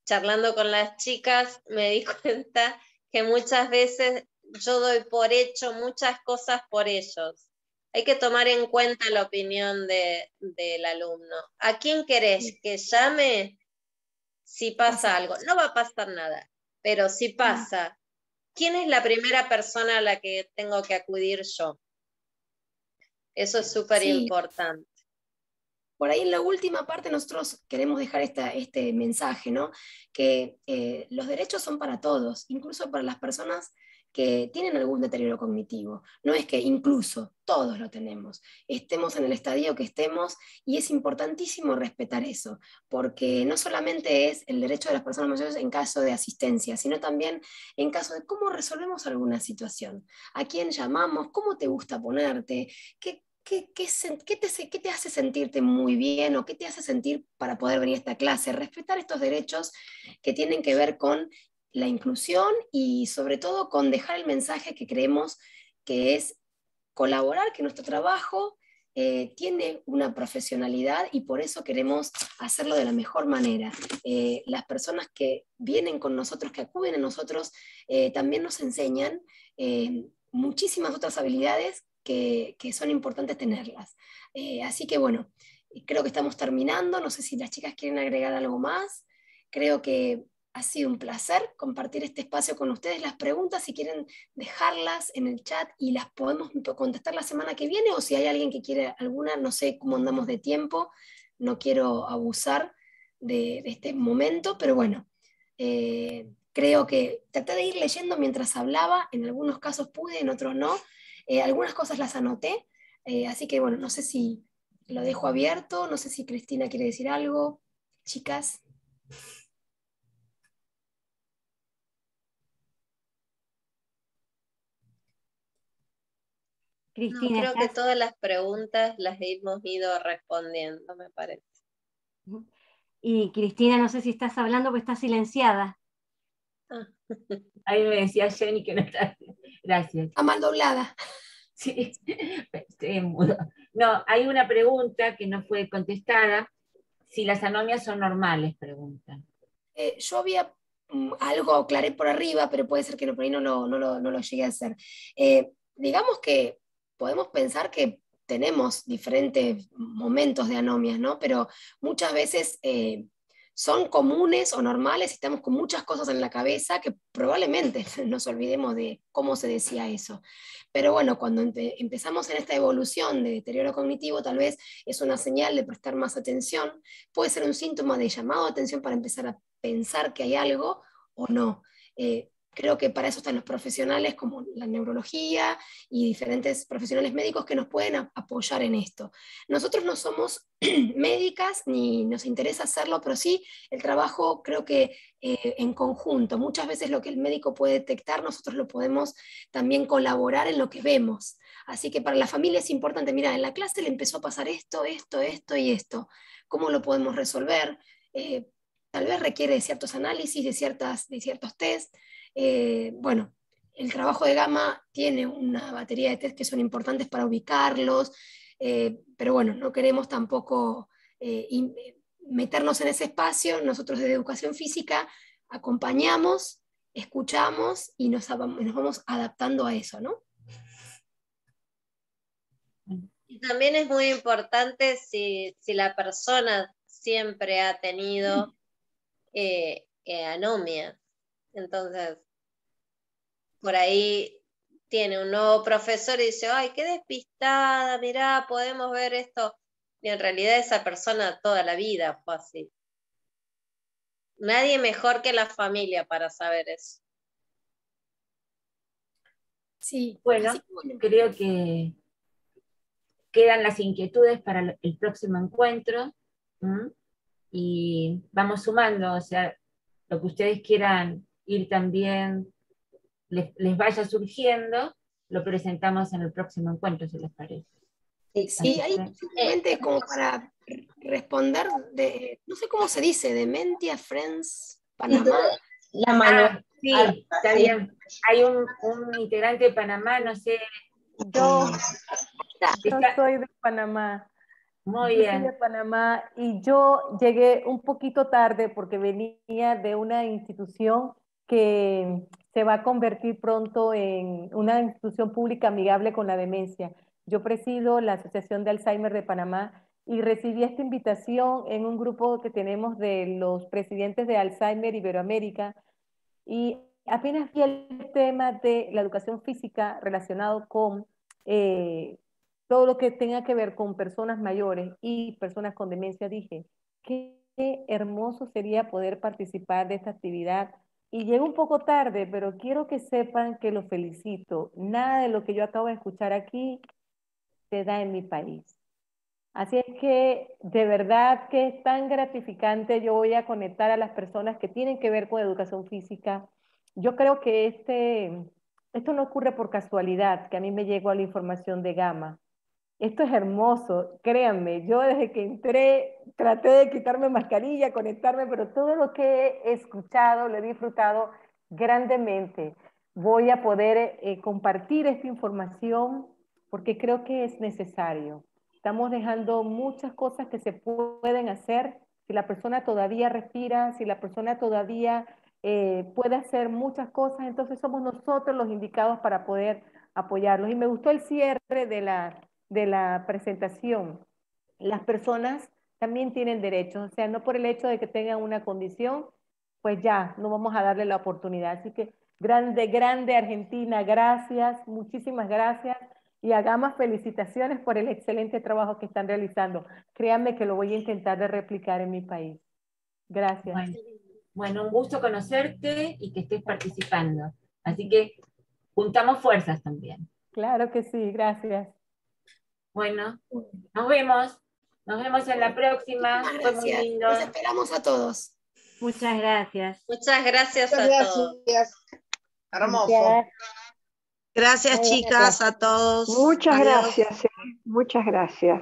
charlando con las chicas me di cuenta que muchas veces yo doy por hecho muchas cosas por ellos. Hay que tomar en cuenta la opinión del alumno. ¿A quién querés que llame si pasa algo? No va a pasar nada, pero si pasa, ¿quién es la primera persona a la que tengo que acudir yo? Eso es súper importante. Por ahí en la última parte nosotros queremos dejar este mensaje, ¿no? Que los derechos son para todos, incluso para las personas que tienen algún deterioro cognitivo. No es que incluso todos lo tenemos, estemos en el estadio que estemos, y es importantísimo respetar eso, porque no solamente es el derecho de las personas mayores en caso de asistencia, sino también en caso de cómo resolvemos alguna situación, a quién llamamos, cómo te gusta ponerte, ¿qué te hace sentirte muy bien o qué te hace sentir para poder venir a esta clase? Respetar estos derechos que tienen que ver con la inclusión y sobre todo con dejar el mensaje que creemos que es colaborar, que nuestro trabajo tiene una profesionalidad y por eso queremos hacerlo de la mejor manera. Las personas que vienen con nosotros, que acuden a nosotros, también nos enseñan muchísimas otras habilidades que son importantes tenerlas. Así que bueno, creo que estamos terminando. No sé si las chicas quieren agregar algo más. Creo que ha sido un placer compartir este espacio con ustedes. Las preguntas, si quieren dejarlas en el chat y las podemos contestar la semana que viene, o si hay alguien que quiere alguna, no sé cómo andamos de tiempo, no quiero abusar de este momento, pero bueno, creo que traté de ir leyendo mientras hablaba, en algunos casos pude, en otros no. Algunas cosas las anoté, así que bueno, no sé si lo dejo abierto, no sé si Cristina quiere decir algo. Chicas. Cristina, creo que todas las preguntas las hemos ido respondiendo, me parece. Y Cristina, no sé si estás hablando, porque estás silenciada. Ahí me decía Jenny que no está. Gracias. A mal doblada. Sí, estoy mudo. No, hay una pregunta que no fue contestada. Si las anomias son normales, preguntan. Yo había algo aclaré por arriba, pero puede ser que por ahí no lo llegué a hacer. Digamos que podemos pensar que tenemos diferentes momentos de anomias, ¿no? Pero muchas veces son comunes o normales y estamos con muchas cosas en la cabeza que probablemente nos olvidemos de cómo se decía eso. Pero bueno, cuando empezamos en esta evolución de deterioro cognitivo, tal vez es una señal de prestar más atención, puede ser un síntoma de llamado de atención para empezar a pensar que hay algo o no. creo que para eso están los profesionales como la neurología y diferentes profesionales médicos que nos pueden apoyar en esto. Nosotros no somos médicas ni nos interesa hacerlo, pero sí el trabajo creo que en conjunto. Muchas veces lo que el médico puede detectar, nosotros lo podemos también colaborar en lo que vemos. Así que para la familia es importante, mira, en la clase le empezó a pasar esto, esto, esto y esto. ¿Cómo lo podemos resolver? Tal vez requiere de ciertos análisis, de ciertos test. Bueno, el trabajo de Gama tiene una batería de test que son importantes para ubicarlos, pero bueno, no queremos tampoco meternos en ese espacio. Nosotros desde Educación Física acompañamos, escuchamos y nos vamos adaptando a eso, ¿no? Y también es muy importante si la persona siempre ha tenido anomia. Entonces, por ahí tiene un nuevo profesor y dice, ay, qué despistada, mirá, podemos ver esto. Y en realidad esa persona toda la vida fue así. Nadie mejor que la familia para saber eso. Sí. Bueno, creo que quedan las inquietudes para el próximo encuentro. Y vamos sumando, o sea, lo que ustedes quieran ir también, les vaya surgiendo, lo presentamos en el próximo encuentro, si les parece. Sí, ahí simplemente como para responder, no sé cómo se dice, Dementia Friends Panamá. La mano. Sí, está bien. Hay un integrante de Panamá, no sé. Yo soy de Panamá. Muy bien. Yo soy de Panamá y yo llegué un poquito tarde porque venía de una institución que se va a convertir pronto en una institución pública amigable con la demencia. Yo presido la Asociación de Alzheimer de Panamá y recibí esta invitación en un grupo que tenemos de los presidentes de Alzheimer Iberoamérica, y apenas vi el tema de la educación física relacionado con todo lo que tenga que ver con personas mayores y personas con demencia, dije, qué hermoso sería poder participar de esta actividad. Y llego un poco tarde, pero quiero que sepan que los felicito. Nada de lo que yo acabo de escuchar aquí se da en mi país. Así es que de verdad que es tan gratificante. Yo voy a conectar a las personas que tienen que ver con educación física. Yo creo que esto no ocurre por casualidad, que a mí me llegó la información de Gama. Esto es hermoso, créanme. Yo desde que entré traté de quitarme mascarilla, conectarme, pero todo lo que he escuchado lo he disfrutado grandemente. Voy a poder compartir esta información porque creo que es necesario. Estamos dejando muchas cosas que se pueden hacer si la persona todavía respira, si la persona todavía puede hacer muchas cosas, entonces somos nosotros los indicados para poder apoyarlos. Y me gustó el cierre de la presentación. Las personas también tienen derechos, o sea, no por el hecho de que tengan una condición, pues ya, no vamos a darle la oportunidad. Así que grande Argentina, gracias, muchísimas gracias. Y a Gama, felicitaciones por el excelente trabajo que están realizando. Créanme que lo voy a intentar de replicar en mi país. Gracias. Bueno, un gusto conocerte y que estés participando. Así que juntamos fuerzas también. Claro que sí, gracias. Bueno, nos vemos. Nos vemos en la próxima. Fue muy lindo. Los esperamos a todos. Muchas gracias. Muchas gracias a todos. Hermoso. Gracias, chicas, a todos. Muchas Adiós. gracias. Muchas gracias.